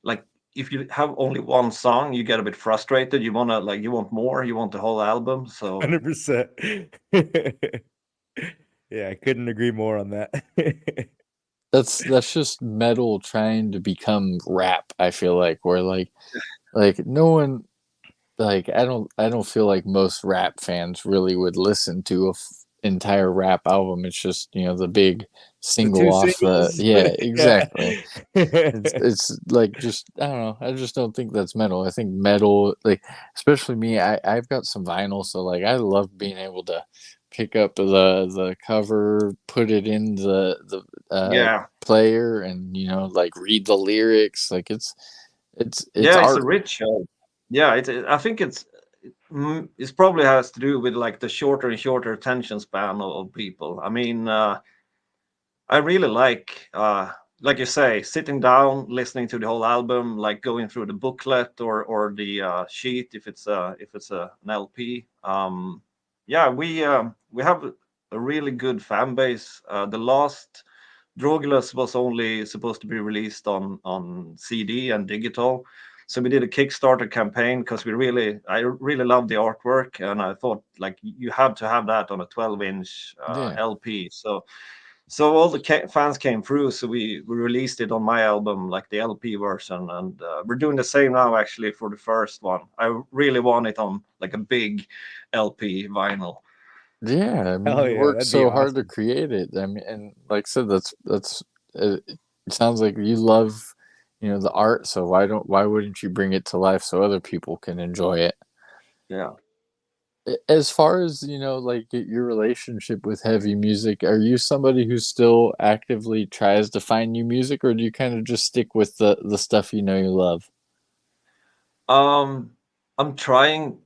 S2: like if you have only one song, you get a bit frustrated. You wanna like you want more, you want the whole album. So
S3: 100%. Yeah, I couldn't agree more on that.
S1: That's just metal trying to become rap, I feel like, where like no one like I don't feel like most rap fans really would listen to a entire rap album. It's just the big
S3: The
S1: single
S3: two
S1: off the
S3: singles.
S1: yeah,
S3: Yeah.
S1: exactly. It's like just I don't know. I just don't think that's metal. I think metal, like especially me, I've got some vinyl, so like I love being able to pick up the cover, put it in the
S2: yeah,
S1: player, and like read the lyrics. Like it's
S2: yeah, it's a
S1: art.
S2: ritual. Yeah, I think it's probably has to do with like the shorter and shorter attention span of people. I mean, I really like you say, sitting down, listening to the whole album, like going through the booklet or the sheet if it's an LP. Yeah, we have a really good fan base. The last Drogulus was only supposed to be released on CD and digital. So we did a Kickstarter campaign because I really love the artwork, and I thought like you had to have that on a 12-inch
S1: Yeah.
S2: LP. So all the fans came through, so we released it on my album, like the LP version, and we're doing the same now actually for the first one. I really want it on like a big LP vinyl.
S1: Yeah, I mean,
S3: Hell
S1: you
S3: yeah,
S1: worked
S3: that'd be
S1: so hard to
S3: awesome.
S1: create it. I mean, and like I said, that's it sounds like you love, the art, so why wouldn't you bring it to life so other people can enjoy it?
S2: Yeah.
S1: As far as, like your relationship with heavy music, are you somebody who still actively tries to find new music, or do you kind of just stick with the stuff you love?
S2: Um, I'm trying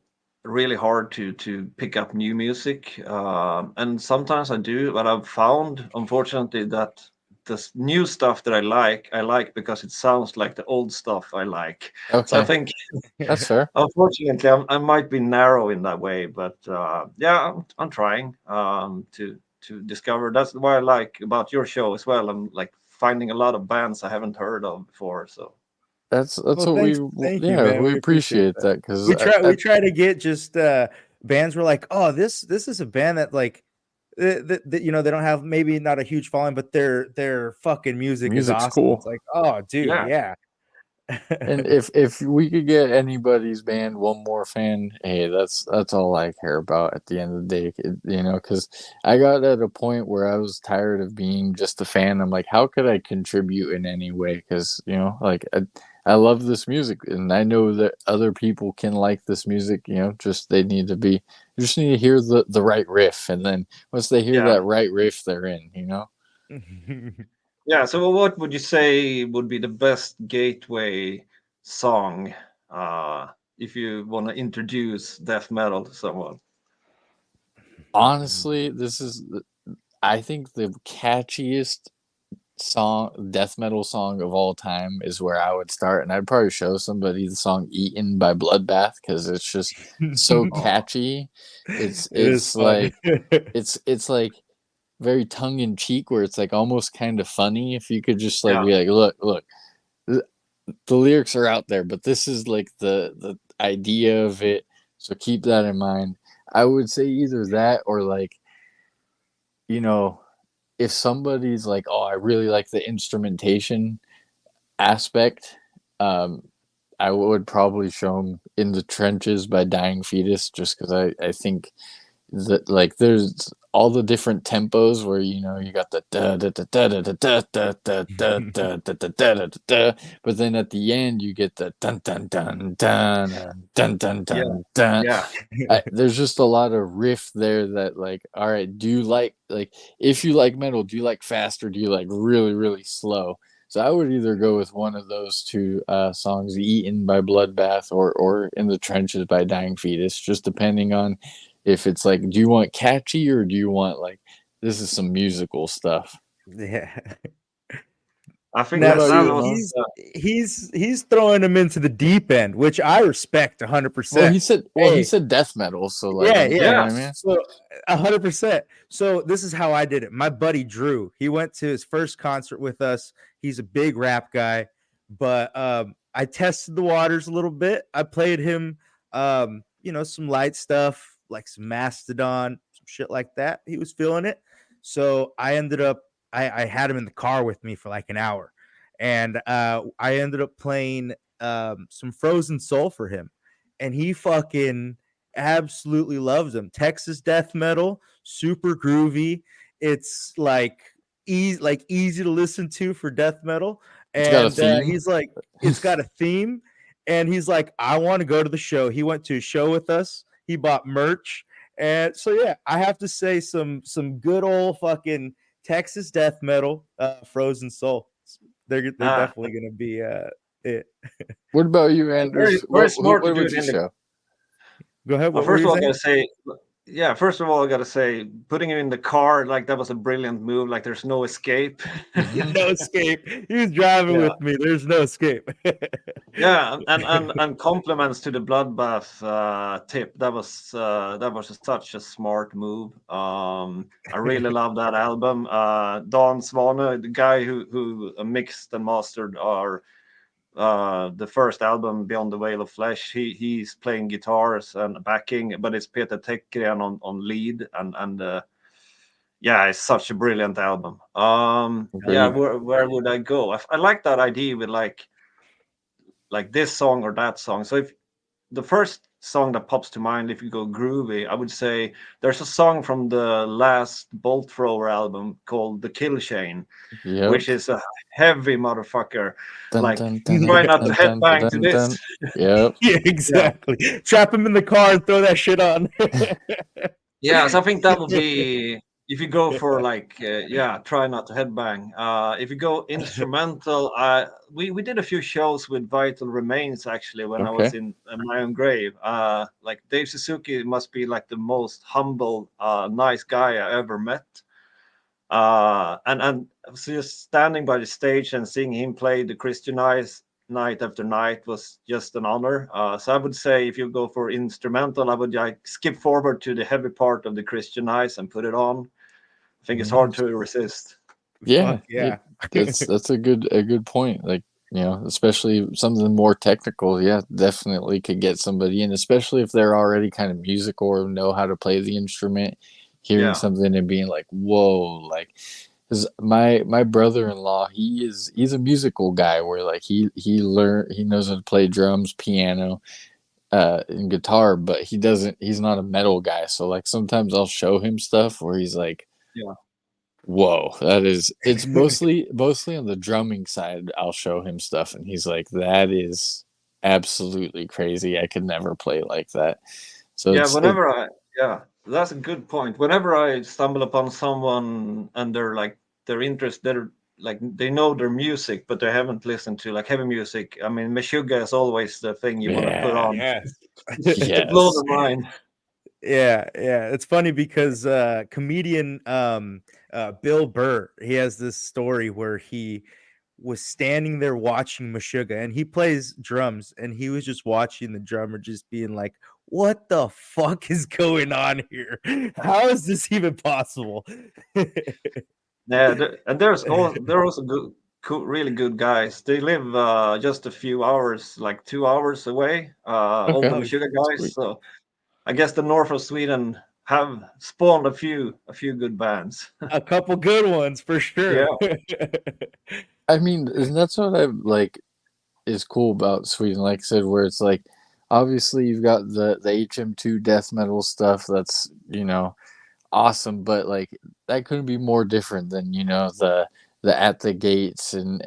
S2: really hard to pick up new music, and sometimes I do. But I've found, unfortunately, that this new stuff that I like because it sounds like the old stuff I like. So I
S1: Okay,
S2: think,
S1: that's fair.
S2: unfortunately, I might be narrow in that way. But yeah, I'm trying to discover. That's why I like about your show as well. I'm like finding a lot of bands I haven't heard of before. So
S1: That's
S3: Well,
S1: what we
S3: thank you,
S1: yeah,
S3: man.
S1: we
S3: We appreciate
S1: appreciate
S3: that.
S1: that because
S3: We try to get just bands were like, oh, this is a band that like they don't have maybe not a huge following, but their fucking music is
S1: music's
S3: awesome. It's
S1: cool.
S3: like, oh, dude,
S2: yeah.
S3: yeah.
S1: And if we could get anybody's band one more fan, hey, that's all I care about at the end of the day, you know, because I got at a point where I was tired of being just a fan. I'm like, how could I contribute in any way? Because, you know, like I love this music, and I know that other people can like this music, you know, just they need to be, just need to hear the right riff, and then once they hear
S2: Yeah.
S1: that right riff, they're in, you know.
S2: Yeah. So what would you say would be the best gateway song if you want to introduce death metal to someone?
S1: Honestly, this is, I think, the catchiest death metal song of all time is where I would start, and I'd probably show somebody the song "Eaten" by Bloodbath because it's just so
S2: Oh,
S1: catchy. It's
S3: It is
S1: it's
S3: fun.
S1: like it's like very tongue in cheek, where it's like almost kind of funny if you could just like
S2: yeah.
S1: be like, look, the lyrics are out there, but this is like the idea of it. So keep that in mind. I would say either that or like, you know, if somebody's like, oh, I really like the instrumentation aspect, um, I would probably show them "In the Trenches" by Dying Fetus, just because I think that like there's all the different tempos where you know you got the da da da da da da da da da da da da da da da, but then at the end you get the dun dun dun dun dun dun
S2: Yeah.
S1: dun dun.
S2: Yeah.
S1: There's just a lot of riff there that like, all right, do you like if you like metal, do you like fast or do you like really really slow? So I would either go with one of those two songs, "Eaten" by Bloodbath or "In the Trenches" by Dying Fetus, just depending on if it's like, do you want catchy or do you want like this is some musical stuff?
S3: Yeah.
S2: I think
S1: What
S3: Now,
S2: that
S1: about
S2: that
S1: you,
S3: see,
S2: was
S1: Amon?
S3: he's throwing him into the deep end, which I respect
S1: Well,
S3: 100%.
S1: he
S3: Hey,
S1: said death metal, so like
S3: yeah,
S1: I'm, you
S3: yeah.
S1: know
S2: yeah.
S1: what I mean?
S3: So 100%. So this is how I did it. My buddy Drew, he went to his first concert with us. He's a big rap guy, but I tested the waters a little bit. I played him, some light stuff like some Mastodon, some shit like that. He was feeling it. So I ended up, I had him in the car with me for like an hour, and I ended up playing some Frozen Soul for him, and he fucking absolutely loves them. Texas death metal, super groovy. It's easy to listen to for death metal.
S1: It's got a
S3: And
S1: theme.
S3: he's like, it's got a theme. And he's like, I want to go to the show. He went to a show with us. He bought merch. And so yeah, I have to say some good old fucking Texas death metal, Frozen Soul. They're
S2: Ah,
S3: definitely gonna be it.
S1: What about you,
S2: very
S1: Anders?
S2: very
S1: What
S2: smart to do
S1: would
S2: it
S1: you
S2: in the.
S1: show?
S3: Go ahead. What were
S2: First
S3: you
S2: of all, I
S3: saying?
S2: gotta say, yeah. First of all, I gotta say, putting him in the car like that was a brilliant move. Like there's no escape.
S1: Hmm.
S3: No escape. He was driving
S2: Yeah.
S3: with me. There's no escape.
S2: Yeah, and compliments to the bloodbath tip. That was such a smart move. I really love that album. Don Svane, the guy who mixed and mastered our the first album, Beyond the Veil of Flesh. He's playing guitars and backing, but it's Peter Tekgren on lead, and yeah, it's such a brilliant album. Yeah,
S1: Agreed.
S2: where would I go? I like that idea with like this song or that song. So if the first song that pops to mind, if you go groovy, I would say there's a song from the last Bolt Thrower album called "The Kill Chain,"
S1: Yep.
S2: which is a heavy motherfucker.
S1: Dun
S2: Like
S1: dun dun
S2: try
S1: dun
S2: not to
S1: dun dun dun
S2: headbang to
S1: dun.
S2: this.
S1: Dun. Yep.
S3: Yeah,
S2: Yeah,
S3: exactly. Trap him in the car and throw that shit on.
S2: yeah. So I think that would be if you go for like yeah, try not to headbang. If you go instrumental, we did a few shows with Vital Remains actually when I was
S1: Okay.
S2: in my own grave. Like Dave Suzuki must be like the most humble, nice guy I ever met. And so just standing by the stage and seeing him play the Christianize night after night was just an honor. So I would say if you go for instrumental, I would like skip forward to the heavy part of the Christianize and put it on. I think it's hard
S1: Mhm.
S2: to resist.
S1: Yeah,
S3: Fuck yeah.
S1: that's a good point. Like, you know, especially something more technical. Yeah, definitely could get somebody in, especially if they're already kind of musical or know how to play the instrument. Hearing
S2: Yeah,
S1: something and being like, "Whoa!" 'Cause my brother-in-law, he's a musical guy where like he knows how to play drums, piano, and guitar, but he's not a metal guy. So like sometimes I'll show him stuff where he's like,
S2: Yeah.
S1: whoa, that is it's mostly on the drumming side. I'll show him stuff and he's like, that is absolutely crazy. I could never play like that. So
S2: Yeah,
S1: it
S2: yeah, that's a good point. Whenever I stumble upon someone and they're interested, they're like they know their music, but they haven't listened to like heavy music. I mean, Meshuggah is always the thing you want to put
S1: yeah.
S2: on
S3: Yes.
S2: to blow
S1: Yes.
S2: their mind.
S3: Yeah, yeah. It's funny because comedian Bill Burr, he has this story where he was standing there watching Meshuggah and he plays drums and he was just watching the drummer just being like, what the fuck is going on here? How is this even possible?
S2: Yeah, and there are also good, cool, really good guys. They live just a few hours, like 2 hours away. All the
S1: Okay.
S3: Oh,
S2: Meshuggah guys.
S1: Sweet.
S2: So I guess the north of Sweden have spawned a few good bands.
S3: a couple good ones for
S2: Yeah,
S3: sure.
S1: I mean, and that's what I like is cool about Sweden, like I said, where it's like obviously you've got the HM2 death metal stuff that's, awesome, but like that couldn't be more different than, the At the Gates and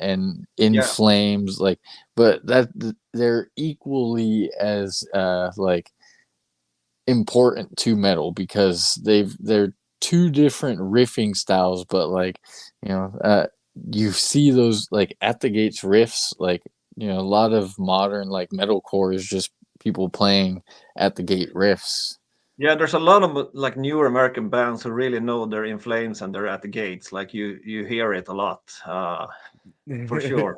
S1: In
S2: yeah,
S1: Flames, like, but that they're equally as like important to metal because they're two different riffing styles, but like, you know, uh you see those like At the Gates riffs, like, a lot of modern like metalcore is just people playing At the Gate riffs.
S2: yeah. There's a lot of like newer American bands who really know they're in flames and they're at the gates. Like you hear it a lot, for sure.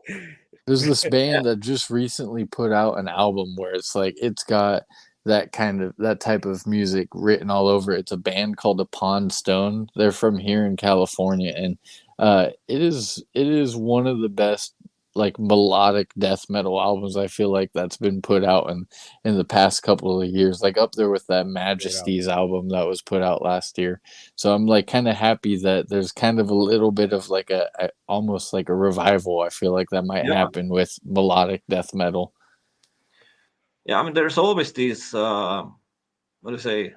S1: There's this
S2: Yeah,
S1: band that just recently put out an album where it's like it's got that type of music written all over it. It's a band called Upon Stone. They're from here in California, and it is one of the best like melodic death metal albums I feel like that's been put out in the past couple of years. Like up there with that
S3: Great album.
S1: Majesties album that was put out last year. So I'm like kind of happy that there's kind of a little bit of like a almost like a revival. I feel like that might
S2: yeah,
S1: happen with melodic death metal.
S2: yeah. I mean, there's always these what do you say?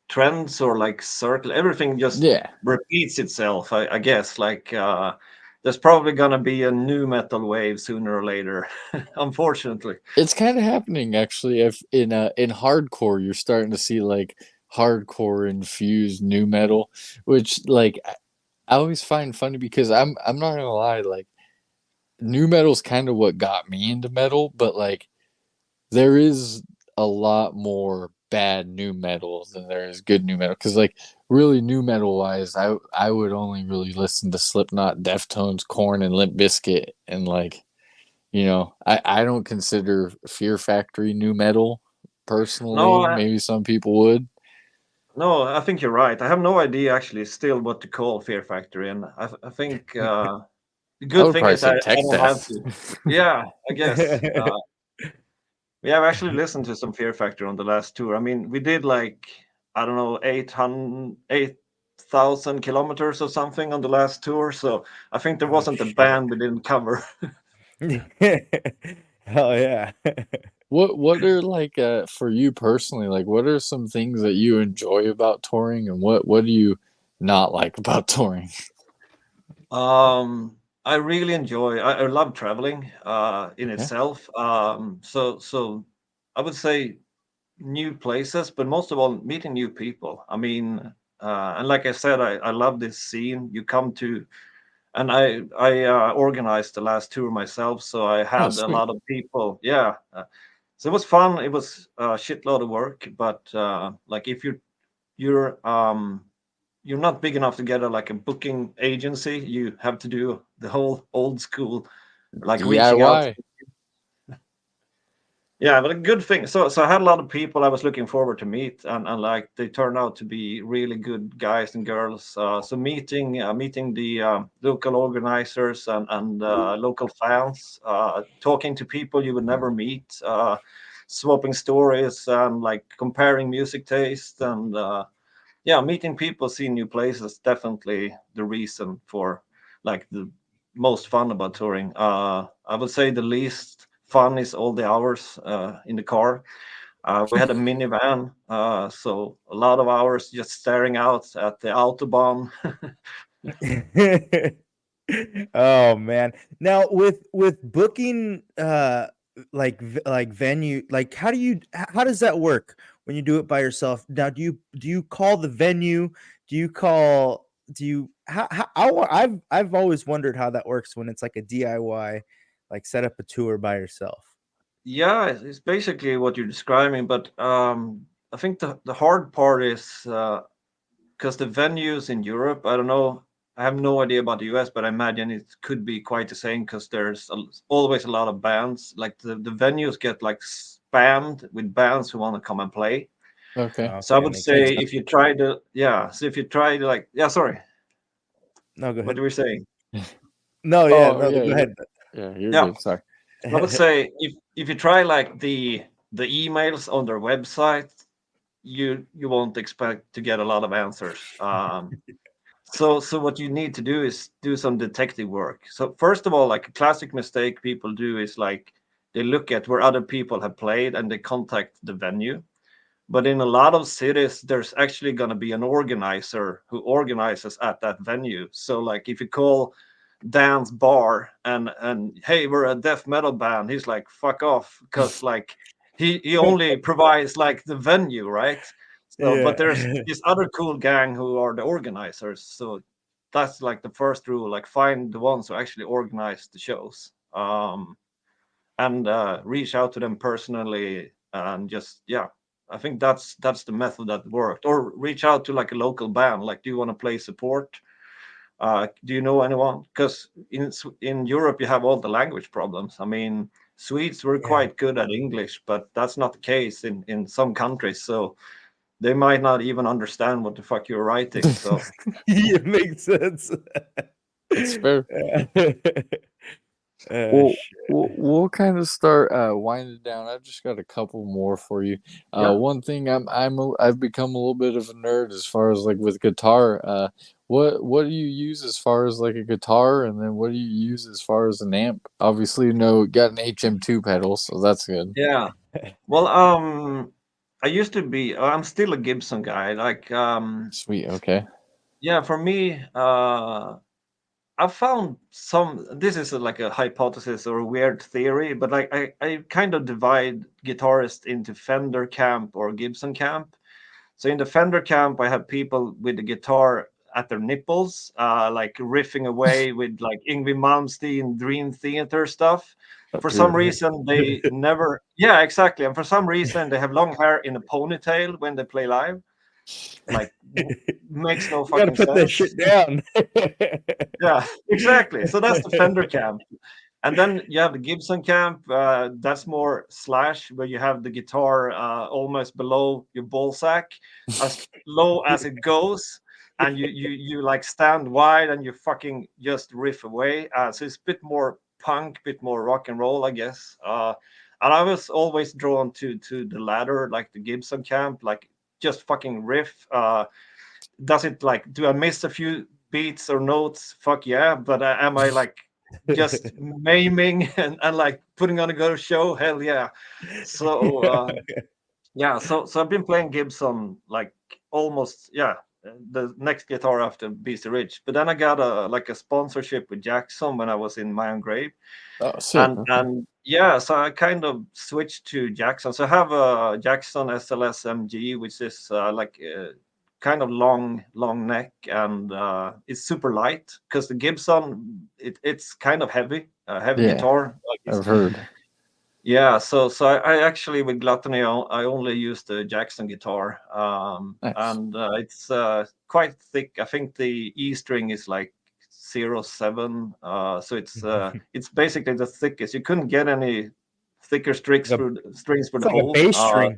S2: Trends or like circle. Everything just
S1: Yeah,
S2: repeats itself. I guess like there's probably gonna be a new metal wave sooner or later. Unfortunately.
S1: it's kind of happening actually. If in hardcore, you're starting to see like hardcore infused new metal, which like I always find funny because I'm not gonna lie, like new metal's kind of what got me into metal, but like there is a lot more bad new metal than there is good new metal. Because like really new metal wise, I would only really listen to Slipknot, Deftones, Korn, and Limp Bizkit, and like I don't consider Fear Factory new metal
S2: No,
S1: personally. Maybe some people would.
S2: no, I think you're right. I have no idea actually still what to call Fear Factory, and I think the
S1: I
S2: good
S1: would
S2: thing
S1: probably
S2: is
S1: say
S2: I
S1: tech
S2: don't have
S1: death.
S2: to. Yeah, I guess. We have actually listened to some Fear Factory on the last tour. I mean, we did like I don't know 8,000 kilometers or something on the last tour. So I think there
S3: Oh
S2: wasn't a
S3: shit.
S2: band we didn't cover.
S3: Hell yeah.
S1: What are like for you personally, like what are some things that you enjoy about touring and what do you not like about touring?
S2: I really enjoy. I love traveling in
S1: Okay.
S2: itself. So I would say new places, but most of all, meeting new people. I mean, and like I said, I love this scene. You come to, and I organized the last tour myself, so I
S1: Oh,
S2: had a
S1: sweet.
S2: lot of people. Yeah, so it was fun. It was a shitload of work, but like if you're not big enough to get like a booking agency, you have to do the whole old school, like reaching out.
S1: DIY.
S2: Yeah, but a good thing. So I had a lot of people I was looking forward to meet, and like they turned out to be really good guys and girls. So meeting the local organizers and local fans, talking to people you would never meet, swapping stories and like comparing music taste, and yeah, meeting people, seeing new places, definitely the reason for like the most fun about touring. I would say the least fun is all the hours in the car. We had a minivan, so a lot of hours just staring out at the autobahn.
S3: Oh man. Now with booking like venue, like how does that work when you do it by yourself? Now do you call the venue? Do you call do you I've always wondered how that works when it's like a DIY, like set up a tour by yourself.
S2: Yeah, it's basically what you're describing, but I think the hard part is because the venues in Europe, I don't know, I have no idea about the US, but I imagine it could be quite the same because there's always a lot of bands. Like the venues get like spammed with bands who want to come and play.
S1: Okay.
S2: So I
S3: Okay,
S2: would
S3: makes
S1: Makes
S2: say
S3: sense.
S1: sense.
S2: if you try to, yeah, so if you try to like, yeah, sorry,
S3: No, go
S2: what
S3: ahead.
S2: were we saying?
S3: No, yeah,
S1: Oh
S3: no,
S1: yeah,
S3: go ahead.
S1: you're
S2: Yeah,
S1: good. Sorry.
S2: I would say if you try like the emails on their website, you won't expect to get a lot of answers. So what you need to do is do some detective work. So first of all, like a classic mistake people do is like they look at where other people have played and they contact the venue. But in a lot of cities, there's actually going to be an organizer who organizes at that venue. So like if you call Dan's bar and hey, we're a death metal band, he's like fuck off because like he only provides like the venue, right? So but
S3: Yeah.
S2: there's this other cool gang who are the organizers. So that's like the first rule, like find the ones who actually organize the shows. And reach out to them personally and just yeah, I think that's the method that worked. Or reach out to like a local band, like do you want to play support, do you know anyone? Because in Europe you have all the language problems. I mean, Swedes were
S3: Yeah.
S2: quite good at English, but that's not the case in some countries, so they might not even understand what the fuck you're writing. So
S3: It makes sense.
S1: That's fair. Well,
S3: Shit.
S1: we'll kind of start winding down. I've just got a couple more for you.
S2: yeah.
S1: One thing I've become a little bit of a nerd as far as like with guitar. What do you use as far as like a guitar, and then what do you use as far as an amp? Obviously, you know, got an HM2 pedal, so that's good.
S2: Yeah. Well, I used to be. I'm still a Gibson guy. Like,
S1: Sweet. Okay.
S2: yeah, for me, I found some. This is like a hypothesis or a weird theory, but like I kind of divide guitarists into Fender camp or Gibson camp. So in the Fender camp, I have people with the guitar at their nipples, like riffing away with like Yngwie Malmsteen, Dream Theater stuff. For some
S1: Dude.
S2: reason, they never, yeah, exactly. And for some reason, they have long hair in a ponytail when they play live. Like, makes no
S3: You gotta
S2: fucking
S3: put that
S2: sense.
S3: shit down.
S2: Yeah, exactly. So that's the Fender camp. And then you have the Gibson camp. That's more slash, where you have the guitar almost below your ball sack, as low as it goes, and you like stand wide and you fucking just riff away. So it's a bit more punk, bit more rock and roll, I guess. And I was always drawn to the latter, like the Gibson camp, like just fucking riff. Does it like do I miss a few beats or notes? Fuck yeah. But am I like just maiming and like putting on a good show? Hell yeah. So yeah, so I've been playing Gibson like almost yeah, the next guitar after BC Rich. But then I got a like a sponsorship with Jackson when I was in my own grave.
S1: Oh, sick. Okay.
S2: And yeah, so I kind of switched to Jackson. So I have a Jackson SLS MG, which is like kind of long neck, and it's super light because the Gibson it's kind of heavy
S1: Yeah,
S2: guitar. Like it's
S1: I've heard.
S2: yeah. So I actually with Gluttony I only use the Jackson guitar,
S1: Nice.
S2: and it's quite thick. I think the E string is like 07, so it's basically the thickest. You couldn't get any thicker
S3: Like a-
S2: strings for
S3: it's
S2: the
S3: like a
S2: hole.
S3: bass string.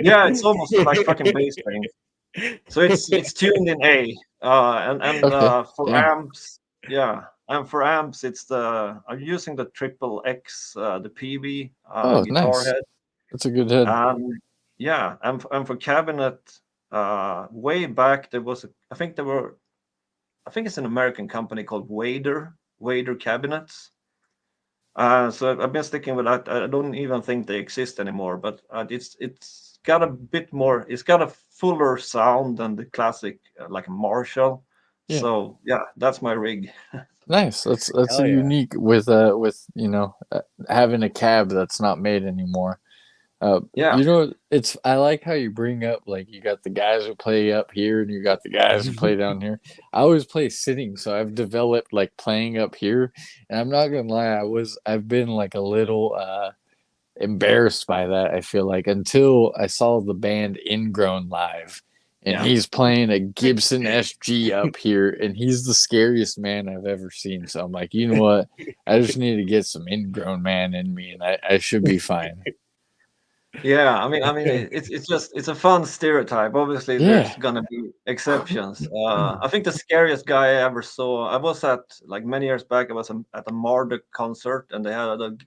S2: Yeah, it's almost like fucking bass string. So it's tuned in A, and
S1: Okay.
S2: for
S1: Yeah.
S2: amps, yeah, and for amps, it's the I'm using the Triple X, the PV
S1: Oh,
S2: guitar
S1: nice.
S2: head,
S1: That's a good head.
S2: and yeah, and for cabinet, way back there was I think it's an American company called Wader Cabinets. So I've been sticking with that. I don't even think they exist anymore, but it's got a bit more. It's got a fuller sound than the classic like Marshall.
S1: Yeah.
S2: So yeah, that's my rig.
S1: Nice. That's
S3: Hell
S1: a
S3: yeah.
S1: unique with having a cab that's not made anymore.
S2: Yeah.
S1: It's I like how you bring up like you got the guys who play up here and you got the guys who play down here. I always play sitting, so I've developed like playing up here, and I'm not gonna lie, I've been like a little embarrassed by that. I feel like until I saw the band Ingrown live, and
S2: Yeah.
S1: he's playing a Gibson SG up here, and he's the scariest man I've ever seen. So I'm like, you know what? I just need to get some Ingrown man in me, and I should be fine.
S2: Yeah, it's a fun stereotype. Obviously, there's
S1: Yeah.
S2: gonna be exceptions. I think the scariest guy I ever saw. I was at like many years back. I was at a Marduk concert, and they had a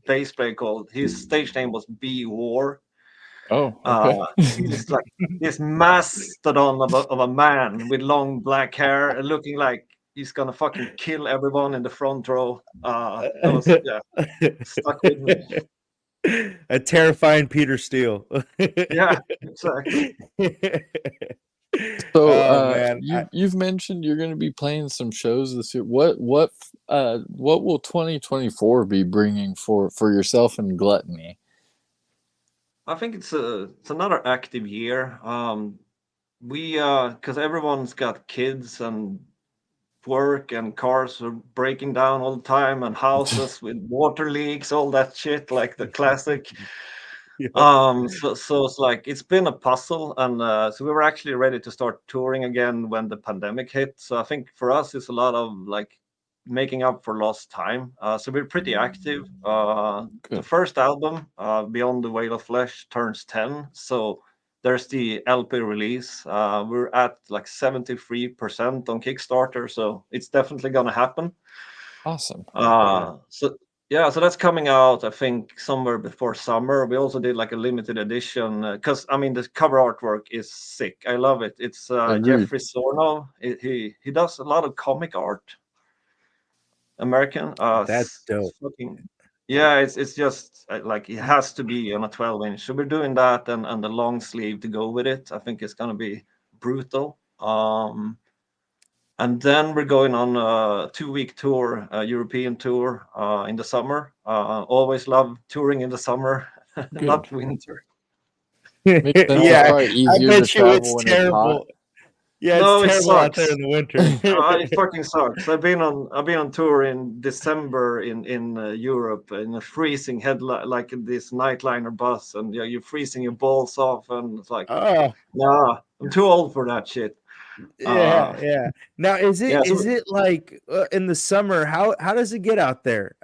S2: bass player called. His stage name was B War.
S1: Oh, okay.
S2: He's like this mastodon of a man with long black hair, and looking like he's gonna fucking kill everyone in the front row. That was stuck with me.
S3: A terrifying Peter Steele.
S2: Yeah, exactly.
S1: So,
S3: Oh man.
S1: you've mentioned you're going to be playing some shows this year. What will 2024 be bringing for yourself and Gluttony?
S2: I think it's another active year. We because everyone's got kids and work and cars are breaking down all the time and houses with water leaks, all that shit, like the classic.
S3: Yep.
S2: So it's like it's been a puzzle, and so we were actually ready to start touring again when the pandemic hit. So I think for us it's a lot of like making up for lost time. So we're pretty active. The
S1: Good.
S2: first album, Beyond the Veil of Flesh, turns 10. So there's the LP release. We're at like 73% on Kickstarter, so it's definitely gonna happen.
S1: Awesome.
S2: So yeah, so that's coming out, I think, somewhere before summer. We also did like a limited edition because I mean the cover artwork is sick. I love it. It's
S1: Agreed.
S2: Jeffrey Sorno. He does a lot of comic art, American.
S3: That's dope.
S2: Fucking yeah, it's just like it has to be on a 12-inch. So we're doing that and the long sleeve to go with it. I think it's gonna be brutal. And then we're going on a 2-week tour, a European tour in the summer. Always love touring in the summer,
S1: Good.
S2: not winter.
S1: Makes sense. It's
S3: Yeah,
S1: probably
S3: I
S1: easier to
S3: bet you it's
S1: travel when it's hot.
S3: terrible. Yeah, it's
S2: No, it
S3: terrible out there
S2: sucks.
S3: in the winter.
S2: It fucking sucks. I've been on tour in December in Europe in a freezing headlight like this nightliner bus, and yeah, you're freezing your balls off, and it's like,
S3: Oh,
S2: nah, I'm too old for that shit.
S3: yeah, yeah. Now,
S2: Yeah,
S3: is it like in the summer? How does it get out there?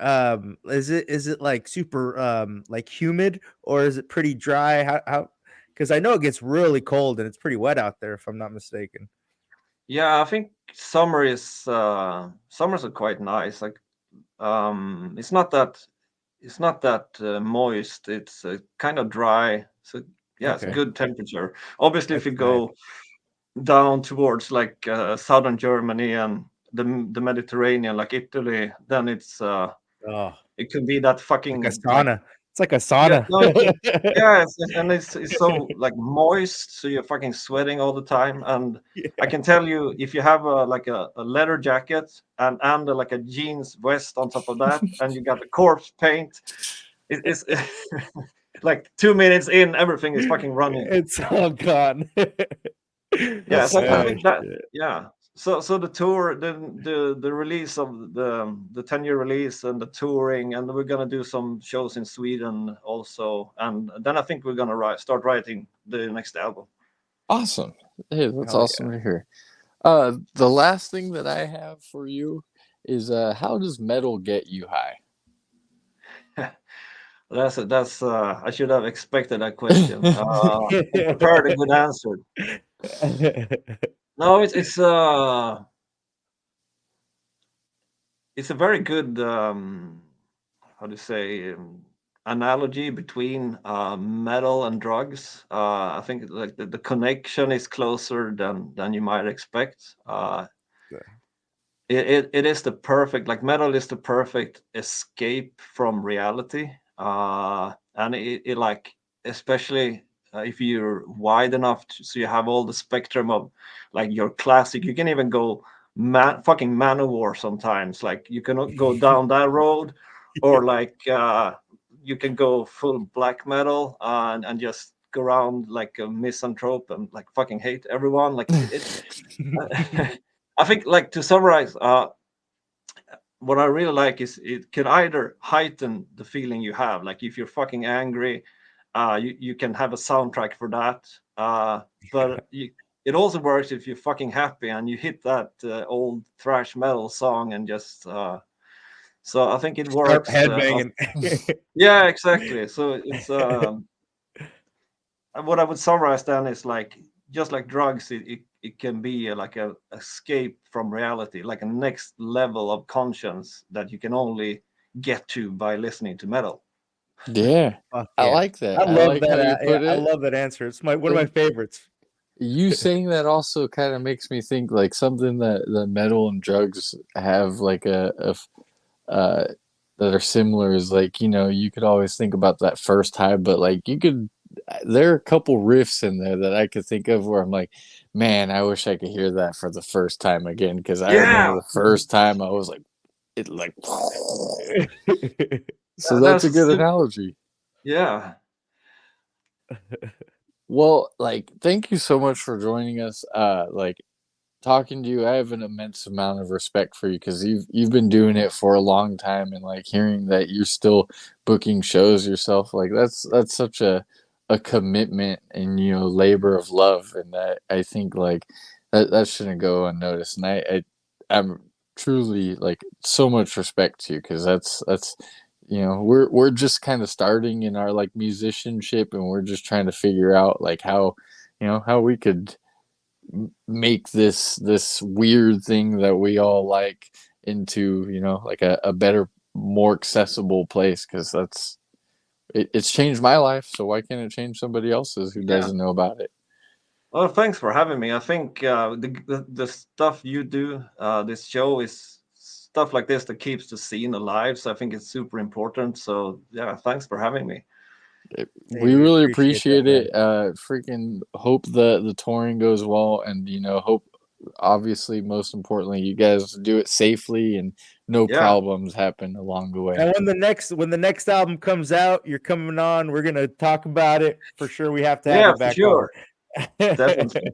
S3: Is it like super like humid, or is it pretty dry? How? Because I know it gets really cold and it's pretty wet out there, if I'm not mistaken.
S2: yeah, I think summers are quite nice. Like it's not that moist. It's kind of dry. So yeah, it's
S3: Okay,
S2: good temperature. Obviously, if
S3: that's
S2: you
S3: nice.
S2: go down towards like southern Germany and the Mediterranean, like Italy, then
S3: Oh,
S2: it could be that
S3: like a
S2: fucking like
S3: sauna. It's like a
S2: yeah,
S3: sauna.
S2: no, yeah, and it's so like moist, so you're fucking sweating all the time. And I
S3: Yeah.
S2: can tell you, if you have a leather jacket and like a jeans vest on top of that, and you got the corpse paint, it's like 2 minutes in, everything is fucking running.
S3: It's all gone.
S2: Yeah,
S1: That's
S2: so I
S3: Oh,
S2: think that
S3: shit.
S2: yeah. So the tour, the release of the 10-year release and the touring, and we're gonna do some shows in Sweden also, and then I think we're gonna start writing the next album.
S1: awesome. Hey, that's
S3: Hell
S1: awesome to hear. The last thing that I have for you is how does metal get you high?
S2: That's I should have expected that question. And prepared a good answer. No, it's a very good how to say analogy between metal and drugs. I think like the connection is closer than you might expect. It is the perfect, like metal is the perfect escape from reality, and it like, especially if you're wide enough so you have all the spectrum of like your classic. You can even go fucking Manowar sometimes, like you can go down that road, or like you can go full black metal and just go around like a misanthrope and like fucking hate everyone, like I think, like, to summarize, what I really like is it could either heighten the feeling you have. Like if you're fucking angry, you can have a soundtrack for that. But it also works if you're fucking happy and you hit that old thrash metal song and just. So I think it
S3: Start
S2: works.
S3: headbanging.
S2: Yeah, exactly. So it's what I would summarize then is like, just like drugs, it can be like a escape from reality, like a next level of conscience that you can only get to by listening to metal.
S1: Yeah,
S3: Fuck
S1: I
S3: yeah.
S1: like that.
S3: I
S1: I
S3: love
S1: like how
S3: that.
S1: you
S3: Yeah,
S1: put
S3: I
S1: it.
S3: love that answer. It's one of my
S1: And
S3: favorites.
S1: you saying that also kind of makes me think like something that the metal and drugs have like uh that are similar is like, you know, you could always think about that first time, but like you could, there are a couple riffs in there that I could think of where I'm like, man, I wish I could hear that for the first time again, because I remember
S2: Yeah,
S1: the first time I was like, it like, so that's
S2: that's
S1: a
S2: a
S1: good analogy.
S2: yeah.
S1: Well, like, thank you so much for joining us. Like, talking to you, I have an immense amount of respect for you because you've been doing it for a long time, and like hearing that you're still booking shows yourself, like that's such a commitment and, you know, labor of love, and that I think like that shouldn't go unnoticed. And I'm truly like so much respect to you because that's, you know, we're just kind of starting in our like musicianship, and we're just trying to figure out like how, you know, how we could make this weird thing that we all like into, you know, like a better, more accessible place, because it's changed my life, so why can't it change somebody else's who
S2: Yeah.
S1: doesn't know about it?
S2: Well, thanks for having me. I think the stuff you do, this show, is stuff like this that keeps the scene alive. So I think it's super important. So yeah, thanks for having me.
S1: We
S3: Hey, we
S1: really
S3: appreciate that,
S1: appreciate
S3: man.
S1: it. Freaking hope the touring goes well, and, you know, hope, obviously, most importantly, you guys do it safely and no
S2: Yeah,
S1: problems happen along the way.
S3: And when the next album comes out, you're coming on. We're gonna talk about it for sure. We have to have
S2: yeah,
S3: you
S2: for
S3: back on.
S2: sure, definitely.